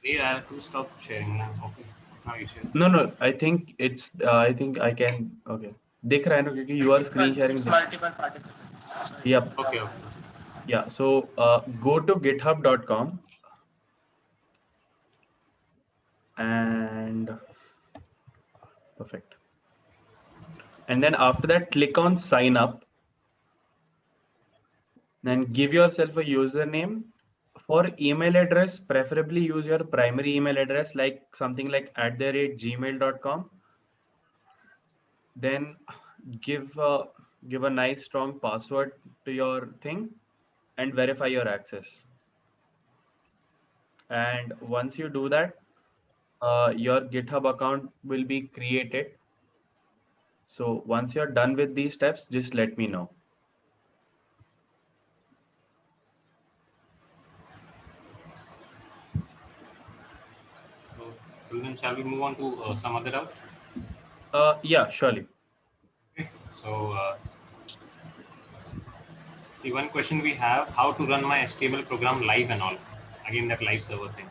Wait, I have to stop sharing now. Okay, now you share. No, I think it's I think I can. Okay, दिख रहा है ना क्योंकि you are screen sharing. Multiple participants. So it's Yep. Okay, without okay. Yeah. So go to github.com and perfect. And then after that, click on sign up. Then give yourself a username. For email address, preferably use your primary email address, like something like @gmail.com. Then give a nice strong password to your thing and verify your access. And once you do that, your GitHub account will be created. So once you're done with these steps, just let me know. So, then shall we move on to some other doubt? Yeah, surely. Okay. So, see, one question we have: how to run my HTML program live and all? Again, that live server thing.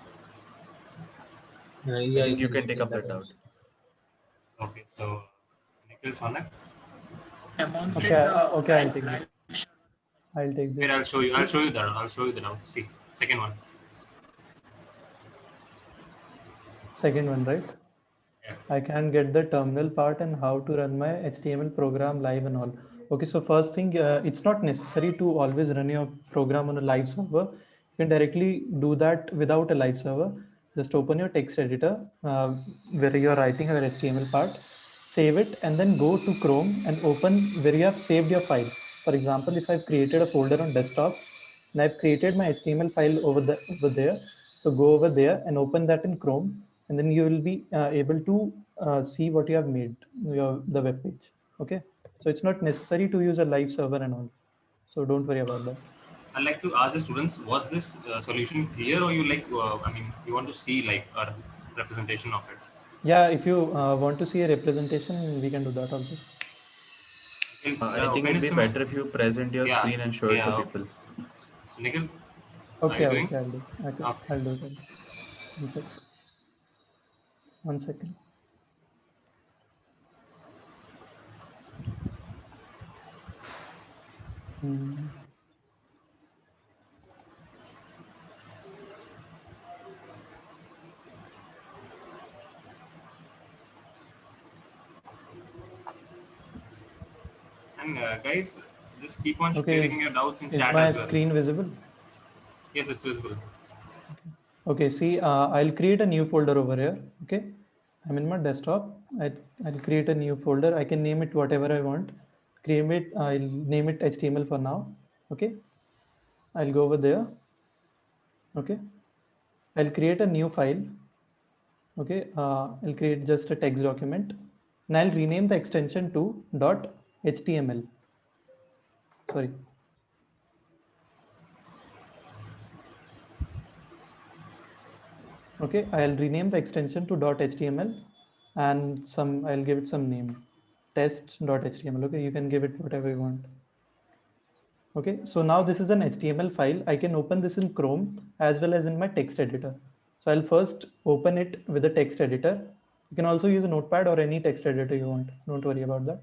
I Yeah, think you can take take up that out. Okay, so Nikhil's on it. demonstrate Okay, the okay, I'll take live this. I'll take Wait, this. I'll show you. I'll show you that. I'll show you the doubt. See, second one. Second one, right? Yeah. I can get the terminal part and how to run my HTML program live and all. Okay, so first thing, it's not necessary to always run your program on a live server. You can directly do that without a live server. Just open your text editor where you're writing your HTML part, save it, and then go to Chrome and open where you have saved your file. For example, if I've created a folder on desktop and I've created my HTML file over there, so go over there and open that in Chrome, and then you will be able to see what you have made the web page. Okay, so it's not necessary to use a live server and all, so don't worry about that. I'd like to ask the students: was this solution clear, or you like? I mean, you want to see like a representation of it? Yeah, if you want to see a representation, we can do that also. I think Open it'd is be some. better if you present your Yeah, screen and show it to yeah. Okay. people. So Nikhil, are Okay, you doing? okay, I'll do. Okay, Okay. I'll do it. One sec. 1 second. Hmm. And guys, just keep on Okay, sharing your doubts in is chat my as well. screen visible? Yes, it's visible. Okay, see, I'll create a new folder over here. Okay, I'm in my desktop. I'll create a new folder. I can name it whatever I want. Create it. I'll name it HTML for now. Okay, I'll go over there. Okay, I'll create a new file. Okay, I'll create just a text document, and I'll rename the extension to .html. Sorry. Okay, I'll rename the extension to .html, and I'll give it some name, test.html. Okay, you can give it whatever you want. Okay, so now this is an HTML file. I can open this in Chrome as well as in my text editor. So I'll first open it with a text editor. You can also use a notepad or any text editor you want. Don't worry about that.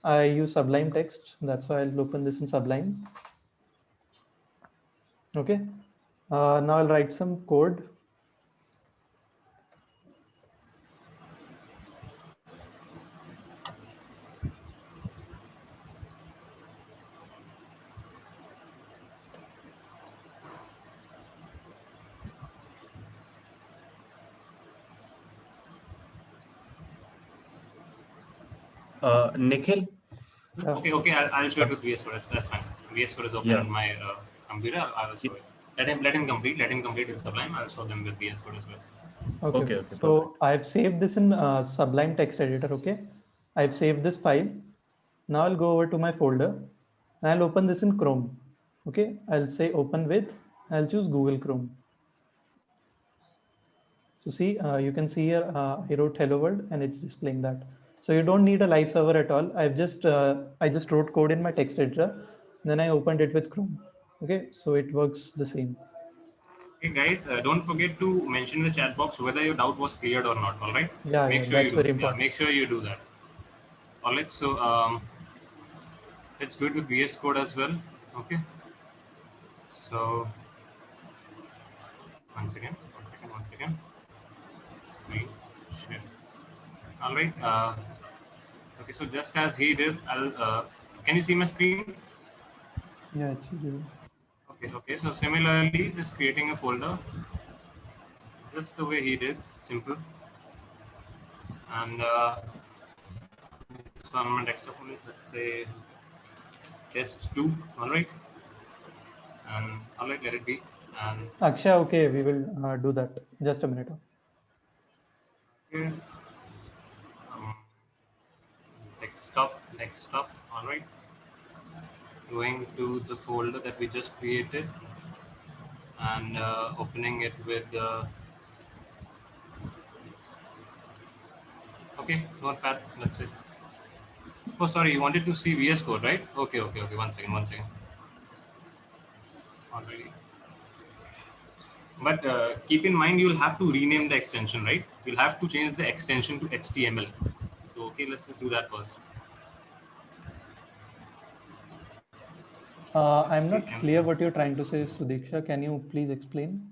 I use Sublime Text. That's why I'll open this in Sublime. Okay, now I'll write some code. Nikhil? Yeah. Okay. I'll show it with VS Code. That's fine. VS Code is open Yeah. on my computer. I will show it. Let him complete. Let him complete with Sublime. I'll show them with VS Code as well. Okay, Okay, okay. okay, perfect. So I've saved this in Sublime Text Editor. Okay, I've saved this file. Now I'll go over to my folder and I'll open this in Chrome. Okay, I'll say open with, I'll choose Google Chrome. So see, you can see here, I wrote hello world and it's displaying that. So you don't need a live server at all. I just wrote code in my text editor, then I opened it with Chrome. Okay, so it works the same. Okay, guys, don't forget to mention in the chat box whether your doubt was cleared or not. All right. Yeah, Make yeah, sure you that's do. very Yeah, important. make sure you do that. All right. So let's do it with VS Code as well. Okay. So once again. Screen share. All right. Okay. So just as he did, I'll. Can you see my screen? Yeah, it's good. Okay. Okay. So similarly, just creating a folder, just the way he did, simple. And so on my desktop only, let's say test 2. All right. And all right, let it be. And Akshay, okay, we will do that. Just a minute. okay. Um, desktop. All right. Going to the folder that we just created and opening it with okay, notepad. That's it. Oh, sorry, you wanted to see VS Code, right? Okay. One second. Already. But keep in mind, you'll have to rename the extension, right? You'll have to change the extension to HTML. So, okay, let's just do that first. I'm not HTML. clear what you're trying to say, Sudiksha. Can you please explain?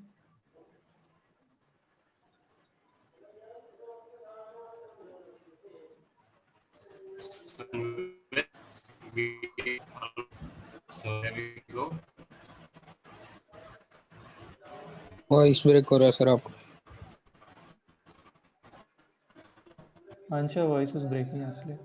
So there we go. Voice break हो रहा है sir आपका. Ansha, voice is breaking actually.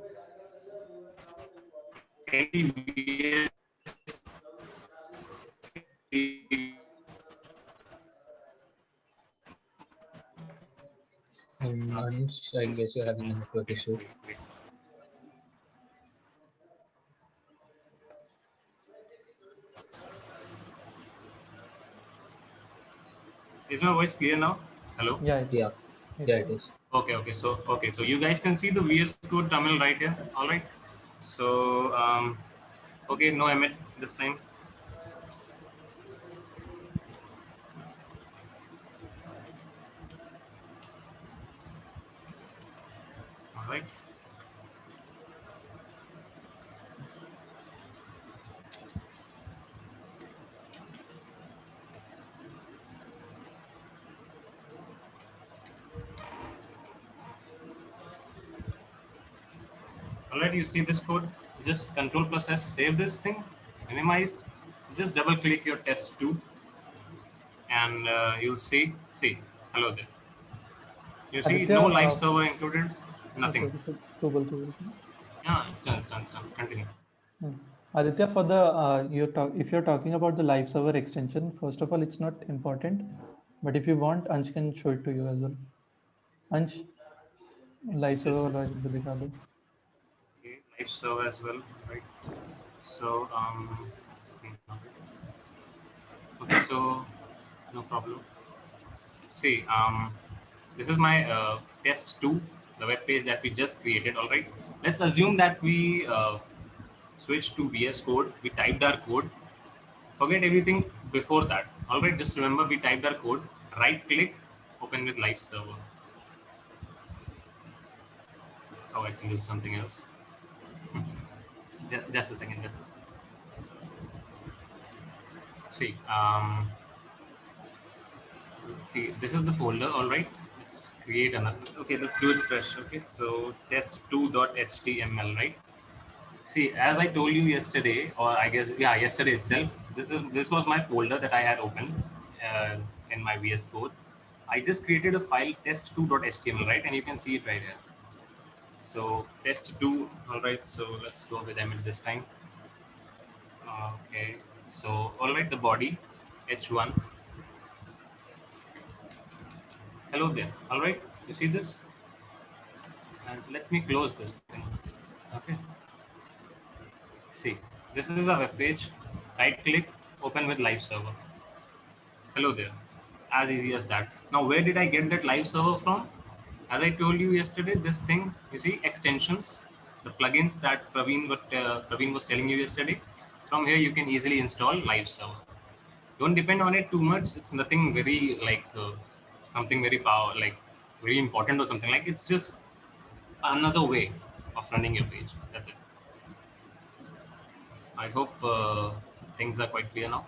I guess you're having a network issue. Wait. Is my voice clear now? Hello? Yeah, Yeah, it is. Okay. So you guys can see the VS Code terminal right here. All right. So okay, no Emmet this time. All right. All right, you see this code? Just Control plus S, save this thing, minimize. Just double click your test 2 and you'll see, hello there. You see Aditya, no live server included, nothing. okay, so, Yeah, it's done. Continue. Aditya, for the if you're talking about the live server extension, first of all, it's not important, but if you want, Ansh can show it to you as well. Ansh, live Yes. server वाला भी दिखा दो. Okay, live server as well, right? So okay, so no problem. See, this is my test 2, the web page that we just created. All right, let's assume that we switched to VS Code. We typed our code. Forget everything before that. All right, just remember we typed our code. Right click, open with live server. Oh, actually, this is something else. Just a second. See, this is the folder. All right, let's create another. Okay, let's do it fresh. Okay, so test2.html, right? See, as I told you yesterday, or I guess yesterday itself, this was my folder that I had opened in my VS Code. I just created a file test2.html, right? And you can see it right here. So test2, all right. So let's go with Emmet this time. Okay. So all right, the body h1. Hello there. All right. You see this? And let me close this thing. Okay. See, this is a web page. Right click, open with live server. Hello there. As easy as that. Now, where did I get that live server from? As I told you yesterday, this thing, you see, extensions, the plugins that Praveen was telling you yesterday. From here, you can easily install live server. don't depend on it too much. It's nothing very like something very very important or something. Like it's just another way of running your page. That's it. I hope things are quite clear now.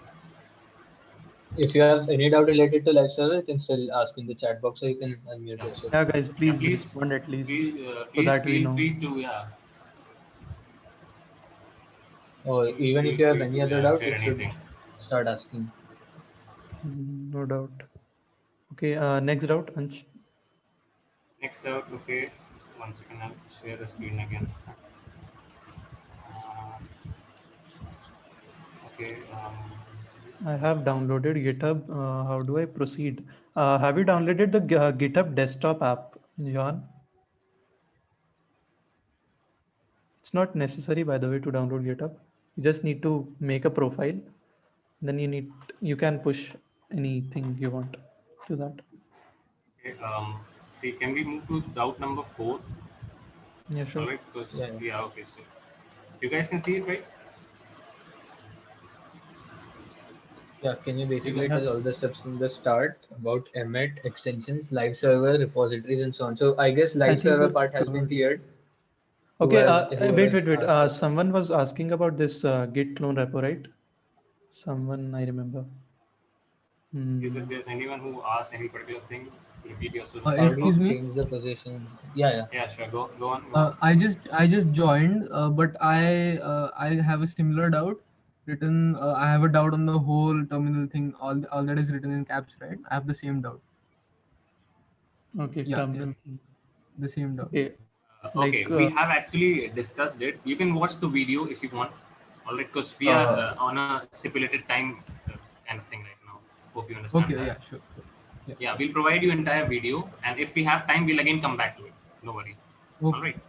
If you have any doubt related to live server, you can still ask in the chat box, or you can unmute Yeah. yourself. Yeah, guys, please, Please, respond at least so please that we feel know. free to Or please even if feel you have free any to other doubt, share you should anything. start asking. No doubt. Okay, next doubt, Ansh. Next out, okay. 1 second, I'll share the screen again. Okay. I have downloaded GitHub. How do I proceed? Have you downloaded the GitHub desktop app, John? It's not necessary, by the way, to download GitHub. You just need to make a profile. Then you can push anything you want to that. Okay. See, can we move to doubt number 4? Yeah, sure. All right. Because Yeah. okay. So you guys can see it, right? Yeah, can you basically Yeah. tell all the steps from the start about Emmet, extensions, live server, repositories, and so on? So I guess I live think server we part has been covered. cleared. Okay, Whoever wait. has asked this. Someone was asking about this Git clone repo, right? Someone I remember. If there's anyone who asks any particular thing, repeat yourself. How do you Excuse me. change the position? Yeah. Yeah, sure. Go on. Go on. I just joined, but I have a similar doubt. Written. I have a doubt on the whole terminal thing. All that is written in caps, right? I have the same doubt. Okay, Yeah, terminal. the same doubt. Okay, Okay, like we have actually discussed it. You can watch the video if you want. All right, because we are on a stipulated time kind of thing right now. Hope you understand Okay, that. yeah, sure. Yeah, we'll provide you entire video, and if we have time, we'll again come back to it. No worry. All right.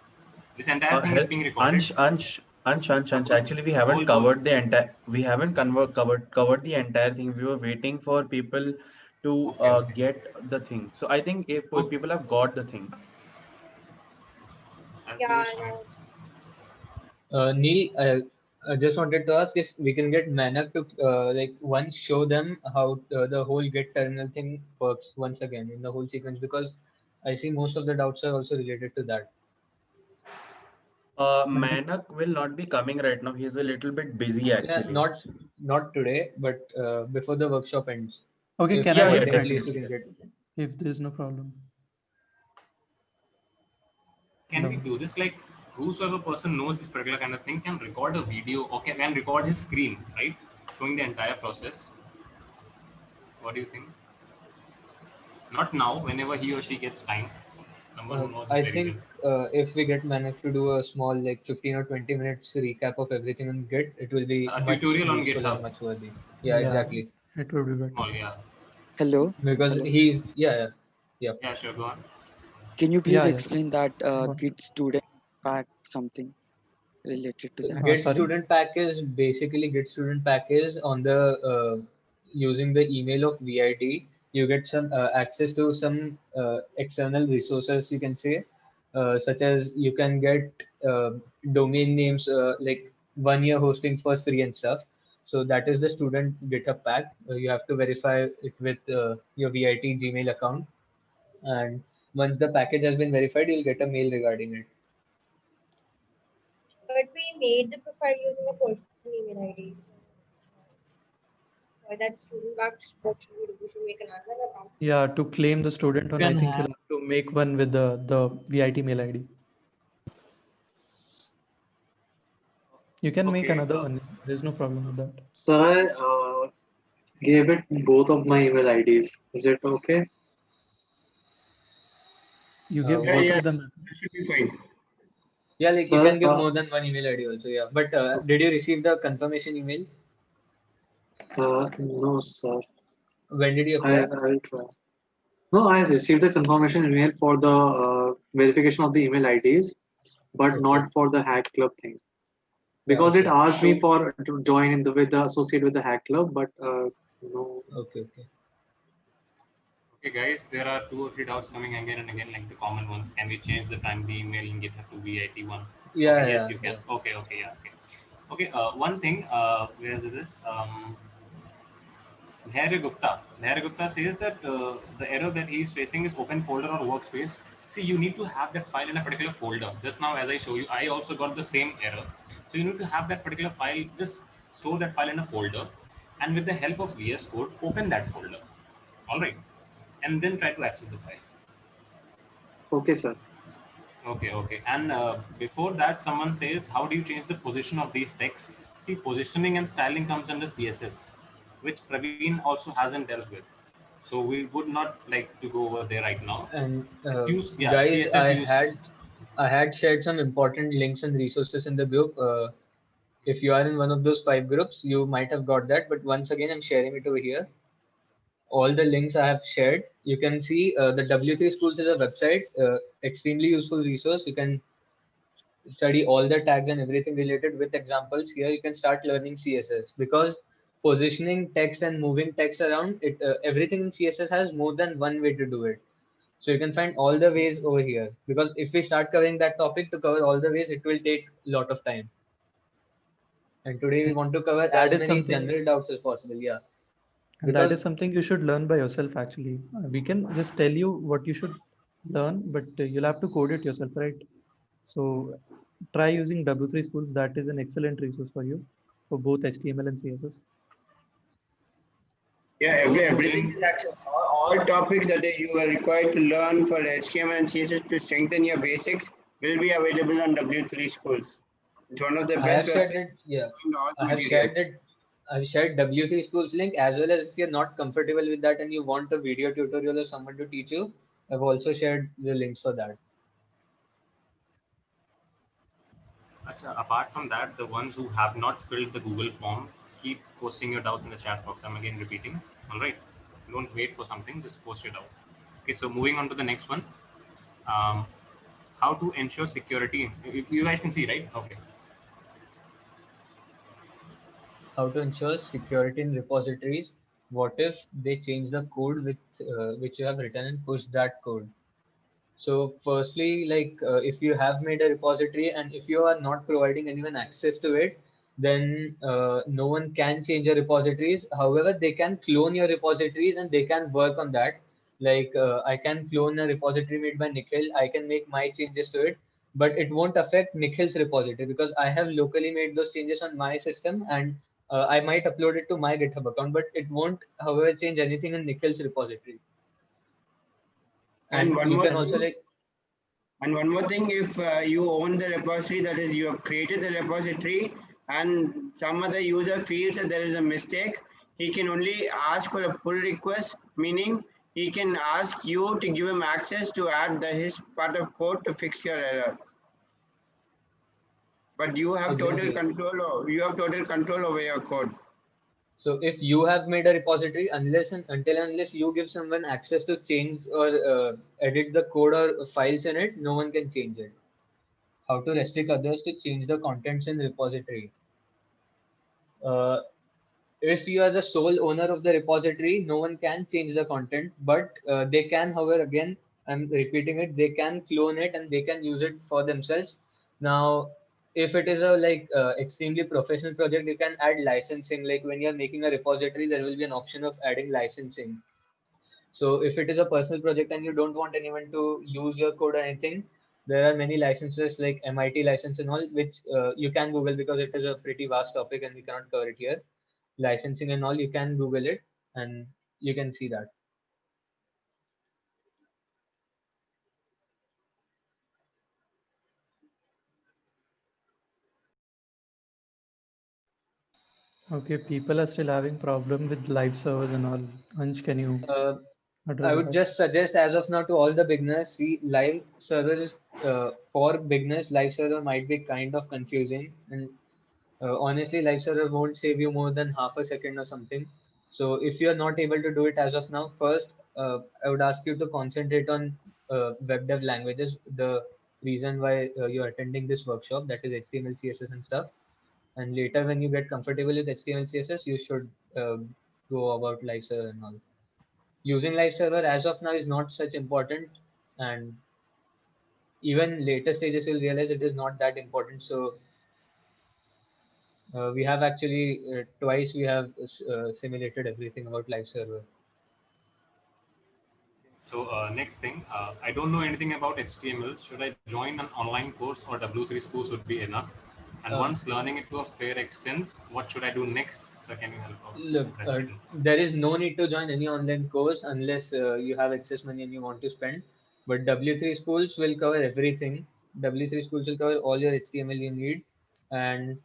This entire thing is being recorded. Ansh. Actually, we haven't covered the entire. We haven't covered the entire thing. We were waiting for people to Okay. get the thing. So I think if people have got the thing. That's Yeah, finished. Neil, I just wanted to ask if we can get Manak to like once show them how the whole get terminal thing works once again in the whole sequence, because I see most of the doubts are also related to that. Manak will not be coming right now. He's a little bit busy Yeah, actually. not today, but before the workshop ends. okay, If can yeah, I one yeah, day at attend least you definitely. can get. if there's no problem? Can we do this? Like, whosoever person knows this particular kind of thing can record a video or can record his screen, right? Showing the entire process. What do you think? Not now, whenever he or she gets time. Someone who knows it I very think if we get Manak to do a small like 15 or 20 minutes recap of everything on Git, it will be well. A much tutorial on useful and GitHub. much worthy. Yeah, exactly. It would be better. Small, yeah. Hello. Because Hello. he's Yeah, sure, go on. Can you please Yeah. explain that Go on. Git student pack something related to that? Git Sorry? student pack is basically Git student pack is on the using the email of VIT. You get some access to some external resources, you can say, such as you can get domain names like 1 year hosting for free and stuff. So that is the student GitHub pack. You have to verify it with your VIT Gmail account, and once the package has been verified, you'll get a mail regarding it. But we made the profile using a personal email ID. For that student box, what should we do? We should make another account. Yeah, to claim the student on, I think you'll have to make one with the VIT mail ID. You can make Okay, another one. There's no problem with that. Sir, I gave it both of my email IDs. Is it okay? You give Yeah, both of them. That should be fine. Yeah, like you Sir, can give more than one email ID also. Yeah, but did you receive the confirmation email? no, sir. When did you apply? I'll try. No, I received the confirmation email for the verification of the email IDs, but Okay. not for the hack club thing. Because it okay. asked me for to join in with the associate with the hack club, but no. Okay. Okay, guys, there are 2 or 3 doubts coming again and again, like the common ones. Can we change the primary email in GitHub to VIT one? Yeah, Okay, yes, yeah, you can. yeah. Okay. Okay, one thing, where is this? Dhairya Gupta says that the error that he is facing is open folder or workspace. See, you need to have that file in a particular folder. Just now, as I show you, I also got the same error. So you need to have that particular file, just store that file in a folder, and with the help of VS Code, open that folder. All right, and then try to access the file. Okay, sir. Okay. And before that, someone says, how do you change the position of these texts? See, positioning and styling comes under CSS, which Praveen also hasn't dealt with. So we would not like to go over there right now. And It's use, yeah, guys, CSS use. I had shared some important links and resources in the group. If you are in one of those 5 groups, you might have got that. But once again, I'm sharing it over here. All the links I have shared. You can see the W3 Schools is a website, extremely useful resource. You can study all the tags and everything related with examples. Here you can start learning CSS because positioning text and moving text around it, everything in CSS has more than one way to do it. So you can find all the ways over here, because if we start covering that topic to cover all the ways, it will take a lot of time. And today we want to cover That as is many something, general doubts as possible. Yeah. and that is Because something you should learn by yourself actually. We can just tell you what you should learn, but you'll have to code it yourself, right? So try using W3 Schools. That is an excellent resource for you for both HTML and CSS. Yeah, everything is actually all topics that you are required to learn for HTML and CSS to strengthen your basics will be available on W3 Schools. It's one of the I best have shared websites it. Yeah. to find all I have material. shared it. I've shared W3 Schools link, as well as if you're not comfortable with that and you want a video tutorial or someone to teach you, I've also shared the links for that. Apart from that, the ones who have not filled the Google form, keep posting your doubts in the chat box. I'm again repeating. All right. Don't wait for something, just post your doubt. Okay, so moving on to the next one. How to ensure security. You guys can see, right? Okay. How to ensure security in repositories. What if they change the code which you have written and push that code? So firstly, like if you have made a repository and if you are not providing anyone access to it, then no one can change your repositories. However, they can clone your repositories and they can work on that. Like I can clone a repository made by Nikhil. I can make my changes to it, but it won't affect Nikhil's repository because I have locally made those changes on my system, and I might upload it to my GitHub account, but it won't, however, change anything in Nikhil's repository. And And you can also like. And one more thing, if you own the repository, that is, you have created the repository, and some other user feels that there is a mistake, he can only ask for a pull request, meaning he can ask you to give him access to add his part of code to fix your error. But you have total control over your code. So if you have made a repository, unless you give someone access to change or edit the code or files in it, no one can change it. How to restrict others to change the contents in repository? Uh, if you are the sole owner of the repository, no one can change the content, but they can, however, again, I'm repeating it, they can clone it and they can use it for themselves. Now, if it is a extremely professional project, you can add licensing. Like when you're making a repository, there will be an option of adding licensing. So if it is a personal project and you don't want anyone to use your code or anything, there are many licenses like MIT license and all, which you can Google because it is a pretty vast topic and we cannot cover it here. Licensing and all, you can Google it and you can see that. Okay, people are still having problem with live servers and all. Ansh, can you address I would that? just suggest as of now to all the beginners, see live server is for beginners, live server might be kind of confusing, and honestly live server won't save you more than half a second or something. So if you're not able to do it as of now, first I would ask you to concentrate on web dev languages, the reason why you're attending this workshop, that is HTML, CSS and stuff. And later when you get comfortable with HTML, CSS, you should go about live server and all. Using live server as of now is not such important, and even later stages you'll realize it is not that important. So We have actually twice we have simulated everything about live server. So next thing, I don't know anything about HTML. Should I join an online course or W3 schools would be enough? And once learning it to a fair extent, what should I do next? So can you help out? Look, That's written. there is no need to join any online course unless you have excess money and you want to spend. But W3 schools will cover everything. W3 schools will cover all your HTML you need. And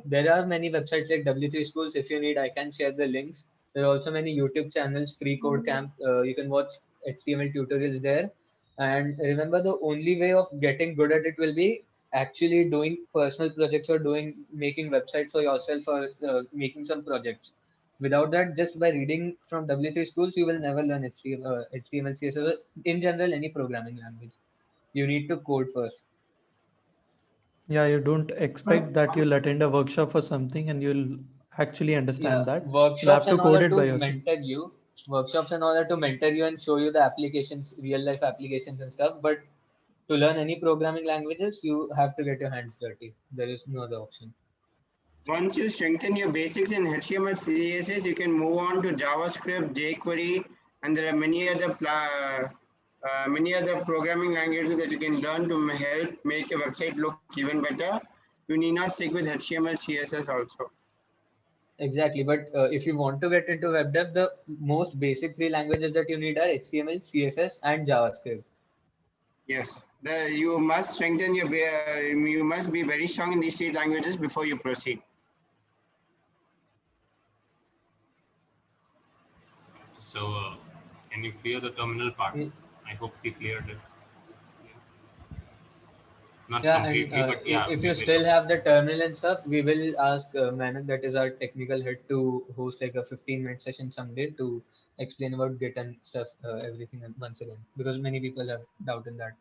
there are many websites like W3 schools. If you need, I can share the links. There are also many YouTube channels, Free Code Camp. You can watch HTML tutorials there. And remember, the only way of getting good at it will be actually doing personal projects or making websites for yourself or making some projects. Without that, just by reading from W3 schools, you will never learn HTML, CSS, or in general, any programming language. You need to code first. Yeah, you don't expect that you'll attend a workshop or something and you'll actually understand that. You'll have Workshops to and all code are it to by yourself. mentor you. Workshops and all are to mentor you and show you the applications, real life applications and stuff. But to learn any programming languages, you have to get your hands dirty. There is no other option. Once you strengthen your basics in HTML, CSS, you can move on to JavaScript, jQuery, and there are many other programming languages that you can learn to help make a website look even better. You need not stick with HTML, CSS also. Exactly, but if you want to get into web dev, the most basic three languages that you need are HTML, CSS, and JavaScript. Yes, you must strengthen you must be very strong in these three languages before you proceed. So can you clear the terminal part? I hope we cleared it. Not completely, but yeah. If you still have the terminal and stuff, we will ask Manak, that is our technical head, to host like a 15-minute session someday to explain about Git and stuff, everything once again, because many people have doubt in that.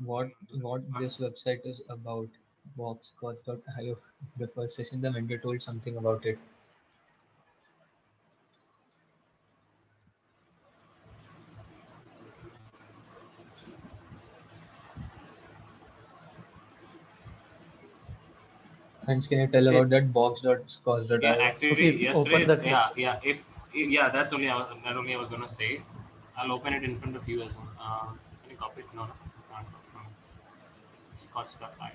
What this website is about, boxcoach.io. The first session, the vendor told something about it. And can you tell about that box.cause.io? Yeah, actually, Okay, yesterday open it's that. that's only I was gonna say. I'll open it in front of you as well. Can you copy it? No, can't. No. Scotch.io.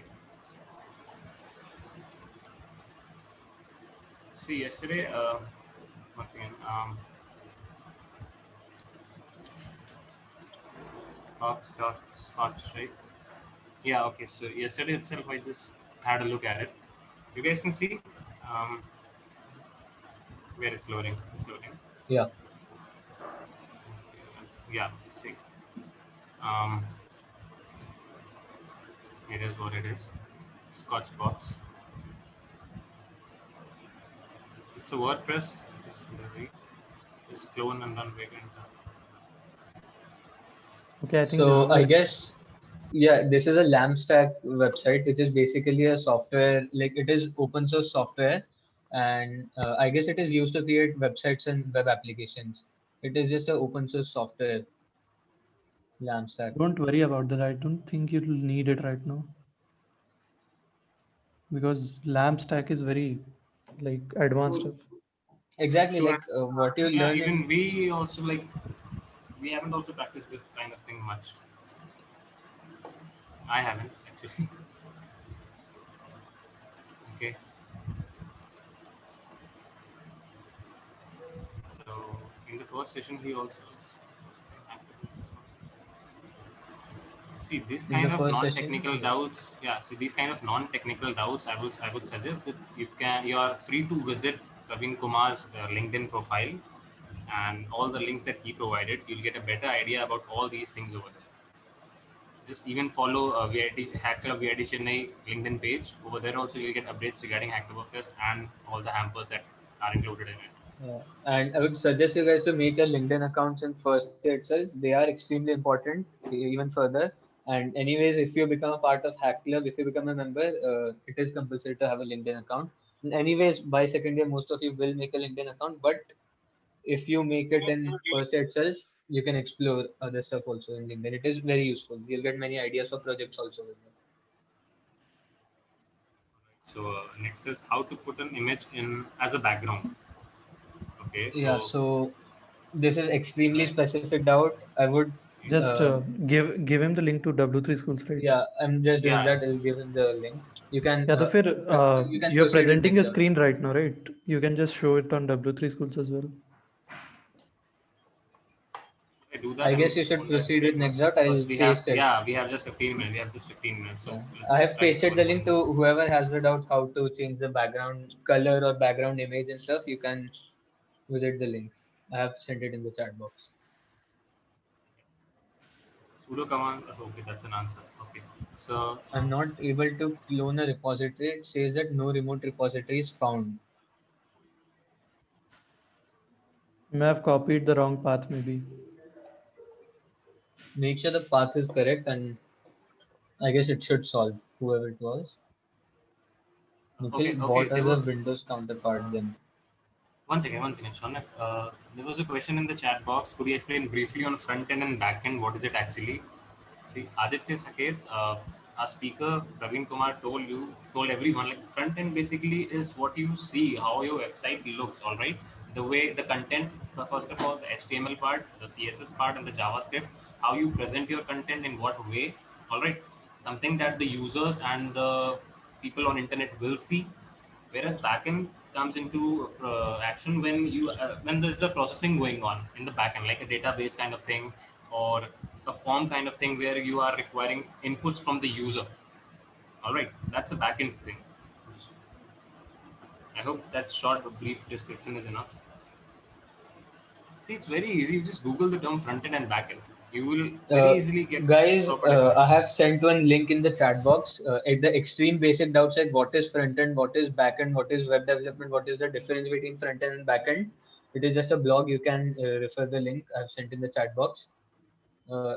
See, yesterday, once again, Scotch, right? Yeah, okay. So yesterday itself, I just had a look at it. You guys can see where it's loading. It's loading. Yeah. Yeah. See. It is what it is. Scotchbox. It's a WordPress. Just clone and run vacant. Okay, I think so. I guess, yeah, this is a LAMPstack website, which is basically a software, like it is open source software, and I guess it is used to create websites and web applications. It is just an open source software, LAMPstack. Don't worry about that. I don't think you'll need it right now, because LAMP stack is very like advanced stuff. Exactly, like what you Yeah, learn even in. we also we haven't also practiced this kind of thing much. I haven't actually. Okay. So in the first session, he also see this In the kind of first non-technical session, doubts. Yeah, see these kind of non-technical doubts. I would suggest that you are free to visit Praveen Kumar's LinkedIn profile and all the links that he provided. You'll get a better idea about all these things over there. Just even follow Hack Club VIT Chennai LinkedIn page. Over there also you'll get updates regarding Hacktoberfest and all the hampers that are included in it. yeah. And I would suggest you guys to make your LinkedIn accounts in first year itself. They are extremely important, even further. And anyways, if you become a part of Hack Club, if you become a member, it is compulsory to have a LinkedIn account. And anyways, by second year, most of you will make a LinkedIn account. But if you make it in first year itself, you can explore other stuff also in LinkedIn. It is very useful. You'll get many ideas for projects also with it. So next is how to put an image in as a background. Okay, Yeah, so so this is extremely specific doubt. I would, Just uh, give him the link to W3 schools, right? yeah, I'm just doing yeah, that. I'll give him the link. You can, Yeah, तो फिर you can you're proceed with presenting a next doubt. screen right now, right? You can just show it on W3 schools as well. I do that. I and guess you should won't that proceed take with next much? doubt. Because I'll paste it. we have just 15 minutes. We have just 15 minutes. So Yeah. let's I just have try to pasted cover the it link one. to whoever has the doubt how to change the background color or background image and stuff. You can visit the link. I have sent it in the chat box. Sudo command. Okay, that's an answer. Okay, so I'm not able to clone a repository. It says that no remote repository is found. May have copied the wrong path, maybe. Make sure the path is correct, and I guess it should solve whoever it was. Nikhil, okay. what are There the were Windows counterpart then? one second, Shaunak. There was a question in the chat box. Could you explain briefly on front end and back end? What is it actually? See, Aditya Saket, our speaker Praveen Kumar told everyone like front end basically is what you see, how your website looks. All right, the way the content, first of all, the HTML part, the CSS part, and the JavaScript, how you present your content in what way. All right, something that the users and the people on internet will see. Whereas backend comes into action when you when there's a processing going on in the backend, like a database kind of thing or a form kind of thing where you are requiring inputs from the user. All right, that's a backend thing. I hope that short brief description is enough. See, it's very easy. You just Google the term front end and backend. You will very easily get Guys, proper I definition. have sent one link in the chat box. At the extreme basic doubts like what is front end, what is back end, what is web development, what is the difference between front end and back end. It is just a blog. You can refer the link I've sent in the chat box.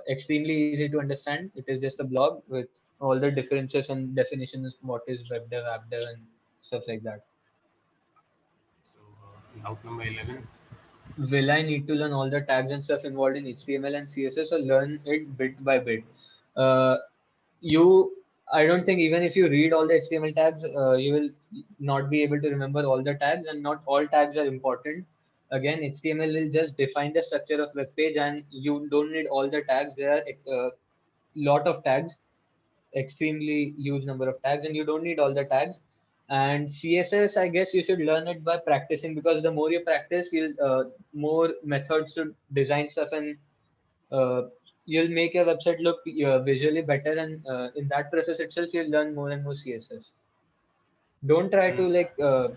Extremely easy to understand. It is just a blog with all the differences and definitions. What is web dev, app dev, and stuff like that. So, doubt number 11. Will I need to learn all the tags and stuff involved in HTML and CSS or learn it bit by bit? Uh, I don't think even if you read all the HTML tags, you will not be able to remember all the tags, and not all tags are important. Again, HTML will just define the structure of web page, and you don't need all the tags. There are a lot of tags, extremely huge number of tags, and you don't need all the tags. And CSS, I guess you should learn it by practicing, because the more you practice, you'll more methods to design stuff, and uh, you'll make your website look visually better, and in that process itself you'll learn more and more CSS. Don't try to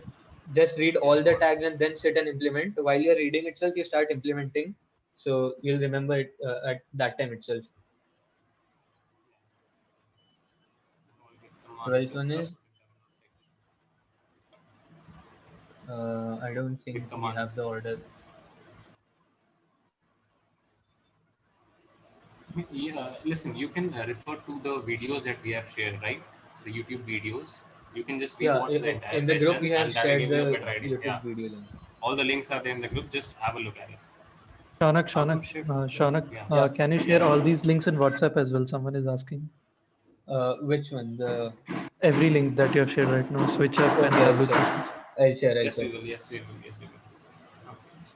just read all the tags and then sit and implement. While you're reading itself, you start implementing, so you'll remember it at that time itself. 12th one is I don't think we have the order. Yeah, listen, you can refer to the videos that we have shared, right? The YouTube videos. You can just Yeah, rewatch the entire in the group session we have and that will shared give you a the better idea. YouTube Yeah. video link. All the links are there in the group. Just have a look at it. Shaunak, can you share all these links in WhatsApp as well? Someone is asking. Which one? Every link that you have shared right now, switch up and W3. I'll share. Yes, we will. Yes, we will. Yes, we will. Okay. So,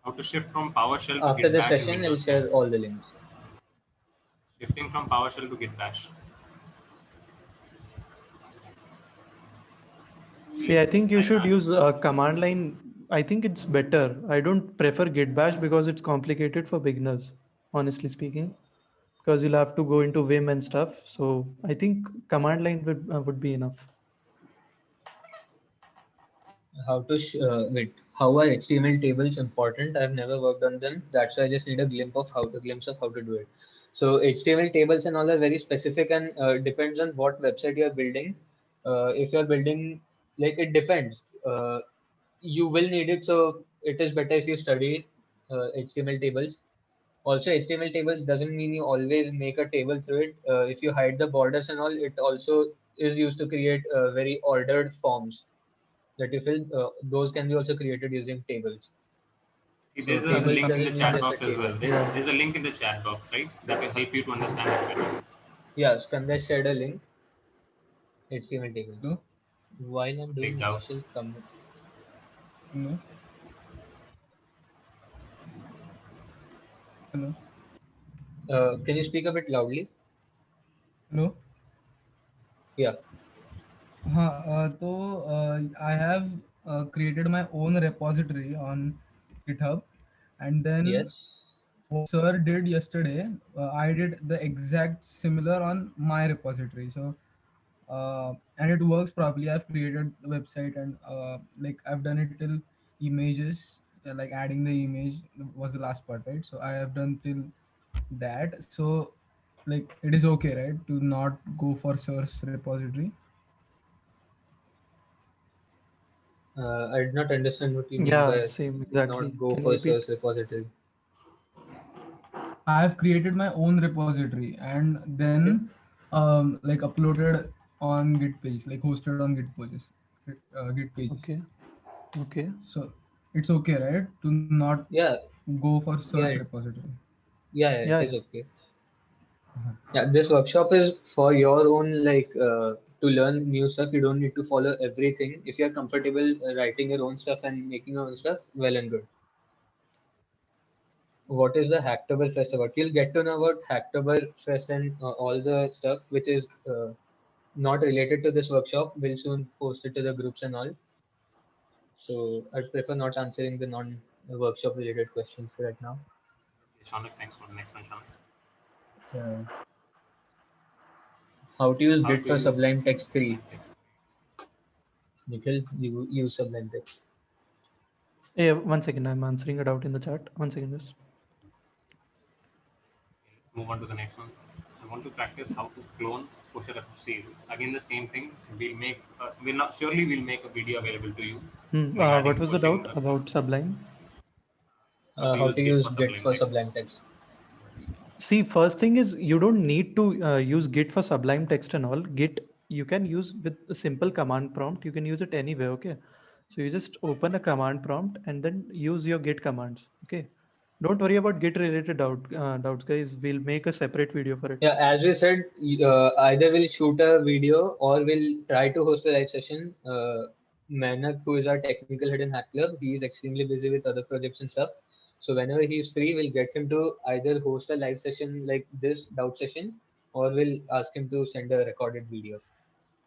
how to shift from PowerShell to After Git the Bash in session, I'll Windows share 10. all the links. Shifting from PowerShell to Git Bash. See, I think you should use command line. I think it's better. I don't prefer Git Bash because it's complicated for beginners, honestly speaking, because you'll have to go into Vim and stuff. So I think command line would be enough. How to wait? How are HTML tables important? I've never worked on them. That's why I just need a glimpse of how to do it. So HTML tables and all are very specific, and depends on what website you're building. If you're building, like, it depends. You will need it, so it is better if you study HTML tables. Also, HTML tables doesn't mean you always make a table through it. If you hide the borders and all, it also is used to create very ordered forms that you fill. Those can be also created using tables. See, So there's a tables link in the doesn't mean chat just a box as well. table. There's a link in the chat box, right? That will help you to understand it better. Yeah, Skanda shared a link. HTML table. While I'm doing Big doubt. initial commit. Hello. Hello. Can you speak a bit loudly? Hello. Yeah. I have created my own repository on GitHub, and then Yes. what sir did yesterday, I did the exact similar on my repository. So and it works properly. I've created the website, and like I've done it till images, like adding the image was the last part, right? So I have done till that. So like it is okay, right, to not go for sir's repository. I did not understand what you mean Yeah, by same not exactly. go Can you for repeat? source repository. I have created my own repository and Okay. then like uploaded on Git page, like hosted on Git pages. Okay. Okay. So it's okay, right, to not Yeah. go for Yeah. source repository. Yeah. It Yeah, is yeah. okay. Yeah. This workshop is for your own, like, to learn new stuff. You don't need to follow everything. If you're comfortable writing your own stuff and making your own stuff, well and good. What is the Hacktoberfest about? You'll get to know about Hacktoberfest and all the stuff which is not related to this workshop. We'll soon post it to the groups and all. So I'd prefer not answering the non-workshop related questions right now. Shanak, next one, Shanak. How to use How Git to for use Sublime Text 3? Sublime Text? Nikhil, you use Sublime Text. Yeah, 1 second. I'm answering it out in the chat. 1 second, just. Let's move on to the next one. I want to practice how to clone push a see. Again, the same thing. We'll make a video available to you What regarding was the pushing doubt about Sublime? how to How use to Git use for Git Sublime for Text. Sublime Text? See, first thing is you don't need to use Git for Sublime Text and all. Git you can use with a simple command prompt. You can use it anywhere. Okay, so you just open a command prompt and then use your Git commands. Okay, don't worry about Git related doubts, guys. We'll make a separate video for it. Yeah, as we said, either we'll shoot a video or we'll try to host a live session. Manak, who is our technical head in Hack Club, he is extremely busy with other projects and stuff. So whenever he's free, we'll get him to either host a live session like this doubt session, or we'll ask him to send a recorded video,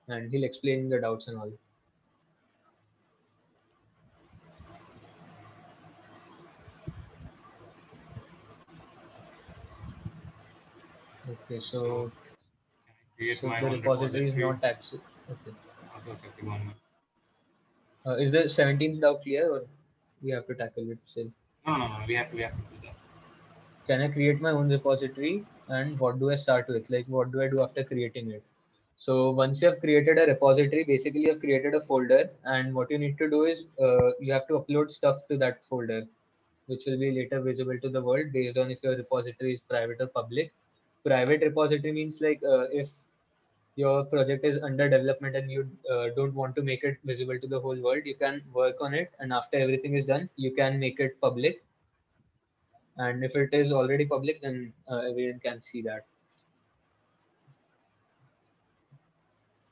and he'll explain the doubts and all. Okay, so Create my the own repository is repository. not access. Okay. Okay, go on. Is the 17th doubt clear, or we have to tackle it still? No. We have to do that. Can I create my own repository, and what do I start with? Like, what do I do after creating it? So once you have created a repository, basically you have created a folder, and what you need to do is you have to upload stuff to that folder, which will be later visible to the world based on if your repository is private or public. Private repository means like if your project is under development and you don't want to make it visible to the whole world, you can work on it, and after everything is done, you can make it public. And if it is already public, then everyone can see that.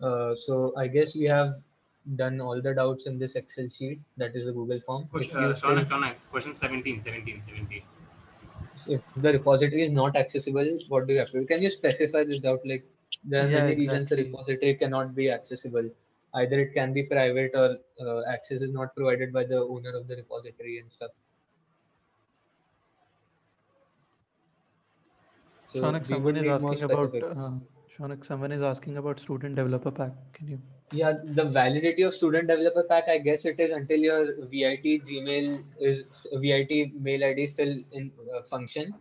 So I guess we have done all the doubts in this Excel sheet, that is a Google form. If you still, Shanak, question 17. if the repository is not accessible, what do you have to do? Can you specify this doubt? Like, there are Yeah, many reasons the exactly. repository cannot be accessible. Either it can be private, or access is not provided by the owner of the repository and stuff. So Shanak, we would someone is need more asking about specifics. Shanak, someone is asking about student developer pack. Can you? Yeah, the validity of student developer pack, I guess it is until your VIT Gmail is VIT mail ID still in function.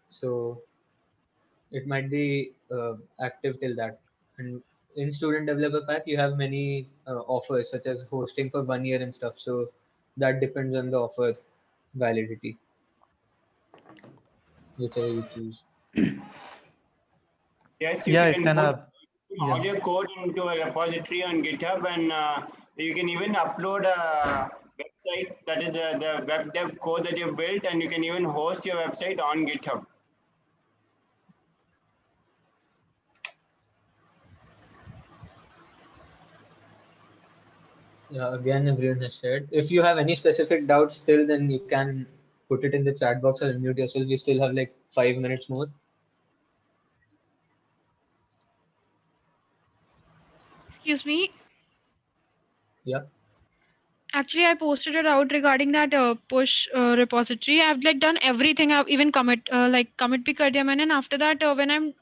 So it might be active till that. And in student developer pack, you have many offers such as hosting for 1 year and stuff. So that depends on the offer validity, whichever you choose. Yes, you Yeah, it can can put have. all Yeah. your code into a repository on GitHub, and you can even upload a website, that is the web dev code that you built, and you can even host your website on GitHub. Yeah, again, everyone has shared. If you have any specific doubts still, then you can put it in the chat box or unmute yourself. We still have like 5 minutes more. Excuse me. Yeah. Actually, I posted it out regarding that push repository. I've like done everything. I've even commit bhi kar diya maine. And after that, when I'm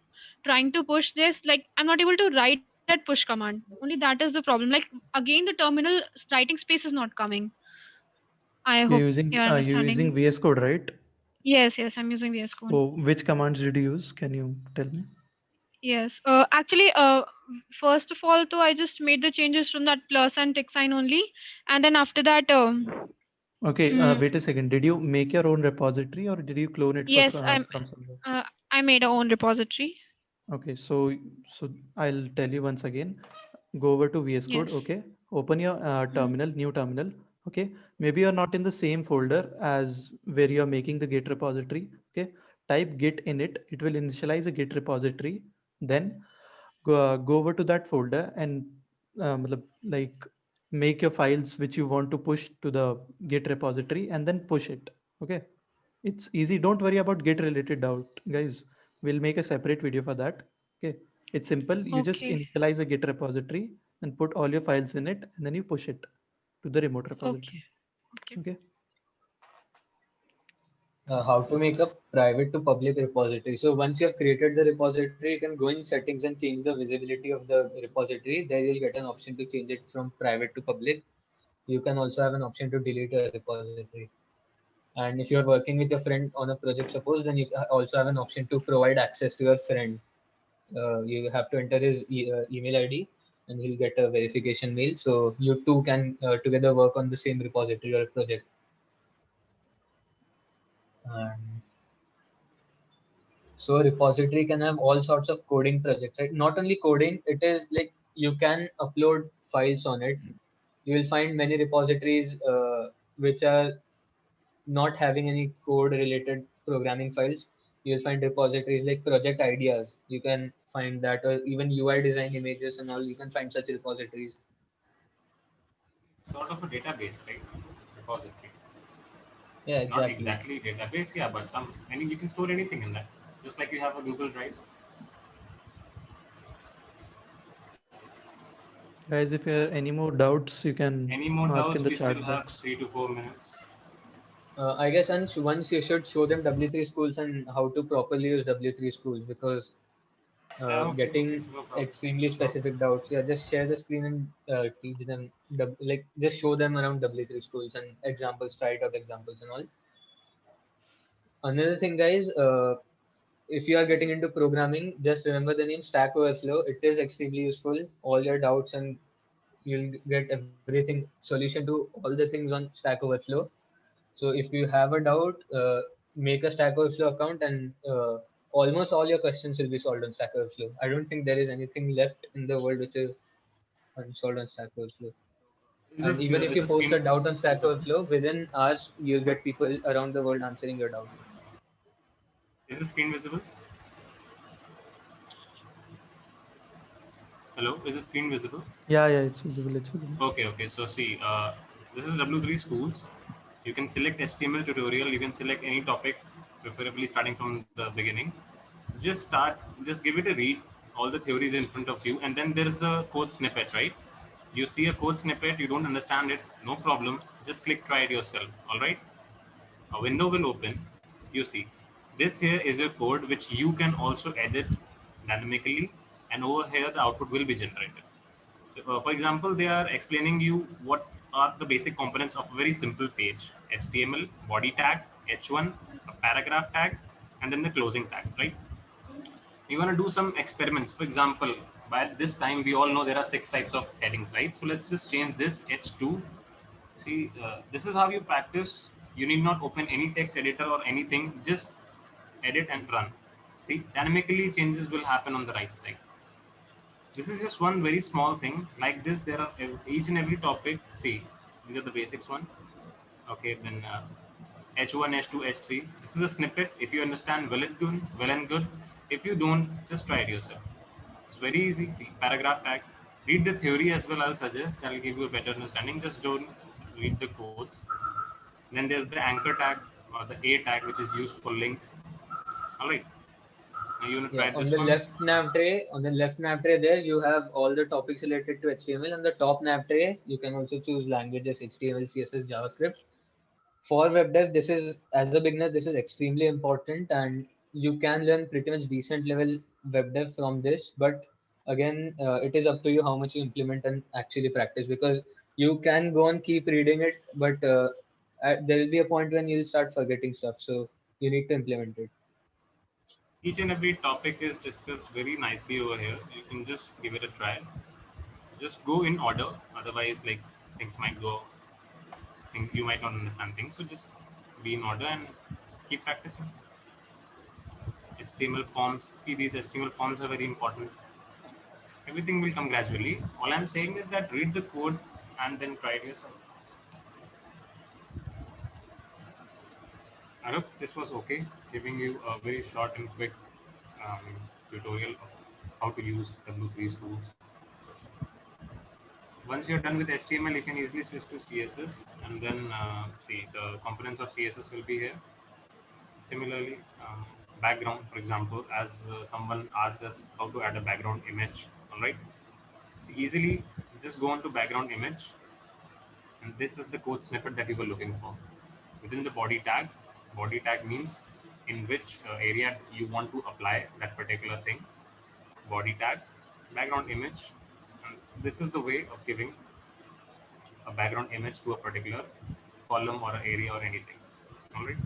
trying to push this, like I'm not able to write that push command. Only that is the problem. Like again, the terminal writing space is not coming. I You're hope using you're you're using understanding. VS Code, right? Yes, I'm using VS Code. Oh, which commands did you use? Can you tell me? Yes. Actually, first of all, though, I just made the changes from that plus and tick sign only, and then after that, Okay, mm, wait a second. Did you make your own repository or did you clone it yes, from somewhere? I made a own repository. Okay, so I'll tell you once again. Go over to VS Code. Yes. Okay, open your Mm. terminal, new terminal. Okay, maybe you're not in the same folder as where you're making the Git repository. Okay, type Git in it. It will initialize a Git repository. Then go over to that folder and like make your files which you want to push to the Git repository and then push it. Okay, it's easy. Don't worry about Git related doubt, guys. We'll make a separate video for that. Okay, it's simple. You just Okay. initialize a Git repository and put all your files in it, and then you push it to the remote Okay. repository. Okay. How to make a private to public repository. So once you have created the repository, you can go in settings and change the visibility of the repository. There you'll get an option to change it from private to public. You can also have an option to delete a repository. And if you're working with your friend on a project, suppose, then you also have an option to provide access to your friend. You have to enter his email ID and he'll get a verification mail. So you two can together work on the same repository or project. And so a repository can have all sorts of coding projects, right? Not only coding, it is like you can upload files on it. You will find many repositories which are not having any code related programming files. You'll find repositories like project ideas. You can find that, or even UI design images and all. You can find such repositories. Sort of a database, right? Repository. Yeah, Not exactly. exactly database, yeah, but you can store anything in that. Just like you have a Google Drive. Guys, if you have any more doubts, you can Any more ask in doubts? the We still chat have box. 3 to 4 minutes. I guess once you should show them W3 schools and how to properly use W3 schools, because Okay, getting no problem. extremely specific doubts. Yeah, just share the screen and teach them, like just show them around W3 schools and examples, try it out examples and all. Another thing, guys, if you are getting into programming, just remember the name Stack Overflow. It is extremely useful. All your doubts and you'll get everything solution to all the things on Stack Overflow. So if you have a doubt, make a Stack Overflow account and almost all your questions will be solved on Stack Overflow. I don't think there is anything left in the world which is unsolved on Stack Overflow. And even if Is you the post a screen doubt on Stack visible? Overflow, within hours you'll get people around the world answering your doubt. Is the screen visible? Hello, is the screen visible? Yeah, it's visible. It's visible. Okay. So see, this is W3 schools. You can select HTML tutorial. You can select any topic, preferably starting from the beginning. Just give it a read. All the theories in front of you, and then there's a code snippet, right? You see a code snippet, you don't understand it, no problem. Just click try it yourself. All right. A window will open. You see, this here is your code which you can also edit dynamically, and over here the output will be generated. So, for example, they are explaining you what are the basic components of a very simple page: HTML, body tag, H1, a paragraph tag, and then the closing tags, right? You're going to do some experiments. For example, by this time, we all know there are 6 types of headings, right? So let's just change this H2. See, this is how you practice. You need not open any text editor or anything. Just edit and run. See, dynamically changes will happen on the right side. This is just one very small thing. Like this, there are each and every topic. See, these are the basics one. Okay, then H1, H2, H3. This is a snippet. If you understand, well and good. If you don't, just try it yourself. It's very easy. See, paragraph tag. Read the theory as well, I'll suggest. That'll give you a better understanding. Just don't read the codes. Then there's the anchor tag or the A tag, which is used for links. All right. Now you want to Yeah, try on this the one? left nav tray there you have all the topics related to HTML. On the top nav tray, you can also choose languages HTML, CSS, JavaScript. For web dev, this is, as a beginner, this is extremely important, and you can learn pretty much decent level web dev from this. But again, it is up to you how much you implement and actually practice, because you can go and keep reading it, but there will be a point when you'll start forgetting stuff. So you need to implement it. Each and every topic is discussed very nicely over here. You can just give it a try. Just go in order. Otherwise, like things might go, you might not understand things. So just be in order and keep practicing. HTML forms. See, these HTML forms are very important. Everything will come gradually. All I'm saying is that read the code and then try it yourself. I hope this was okay, giving you a very short and quick tutorial of how to use W3's tools. Once you're done with HTML, you can easily switch to CSS, and then see the components of CSS will be here. Similarly, background, for example, as someone asked us how to add a background image. All right, so easily just go on to background image, and this is the code snippet that you were looking for. Within the body tag means in which area you want to apply that particular thing. Body tag, background image, and this is the way of giving a background image to a particular column or an area or anything. All right.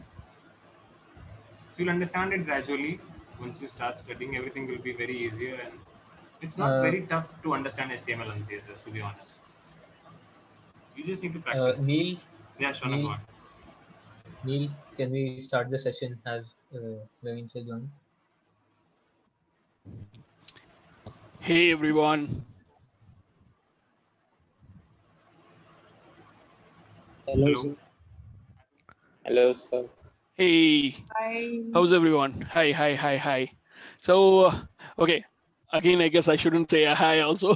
So you'll understand it gradually. Once you start studying, everything will be very easier, and it's not very tough to understand HTML and CSS, to be honest. You just need to practice. Neil, Yeah, Shona, go on. Neil, can we start the session as Ravin said joined? Hey everyone. Hello, sir. Hello, sir. Hey. Hi. How's everyone? Hi. So, okay. Again, I guess I shouldn't say a hi also.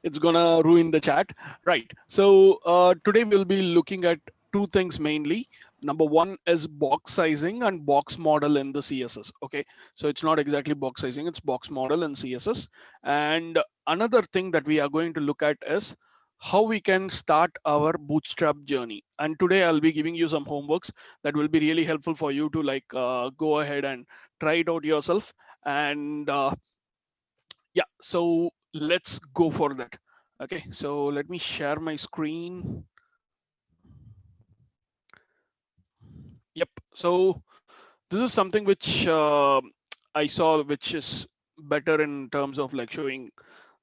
It's gonna ruin the chat. Right. So today we'll be looking at two things mainly. Number one is box sizing and box model in the CSS. Okay. So it's not exactly box sizing, it's box model in CSS. And another thing that we are going to look at is how we can start our bootstrap journey. And today I'll be giving you some homeworks that will be really helpful for you to like go ahead and try it out yourself. And yeah, so let's go for that. Okay, so let me share my screen. Yep, so this is something which I saw, which is better in terms of like showing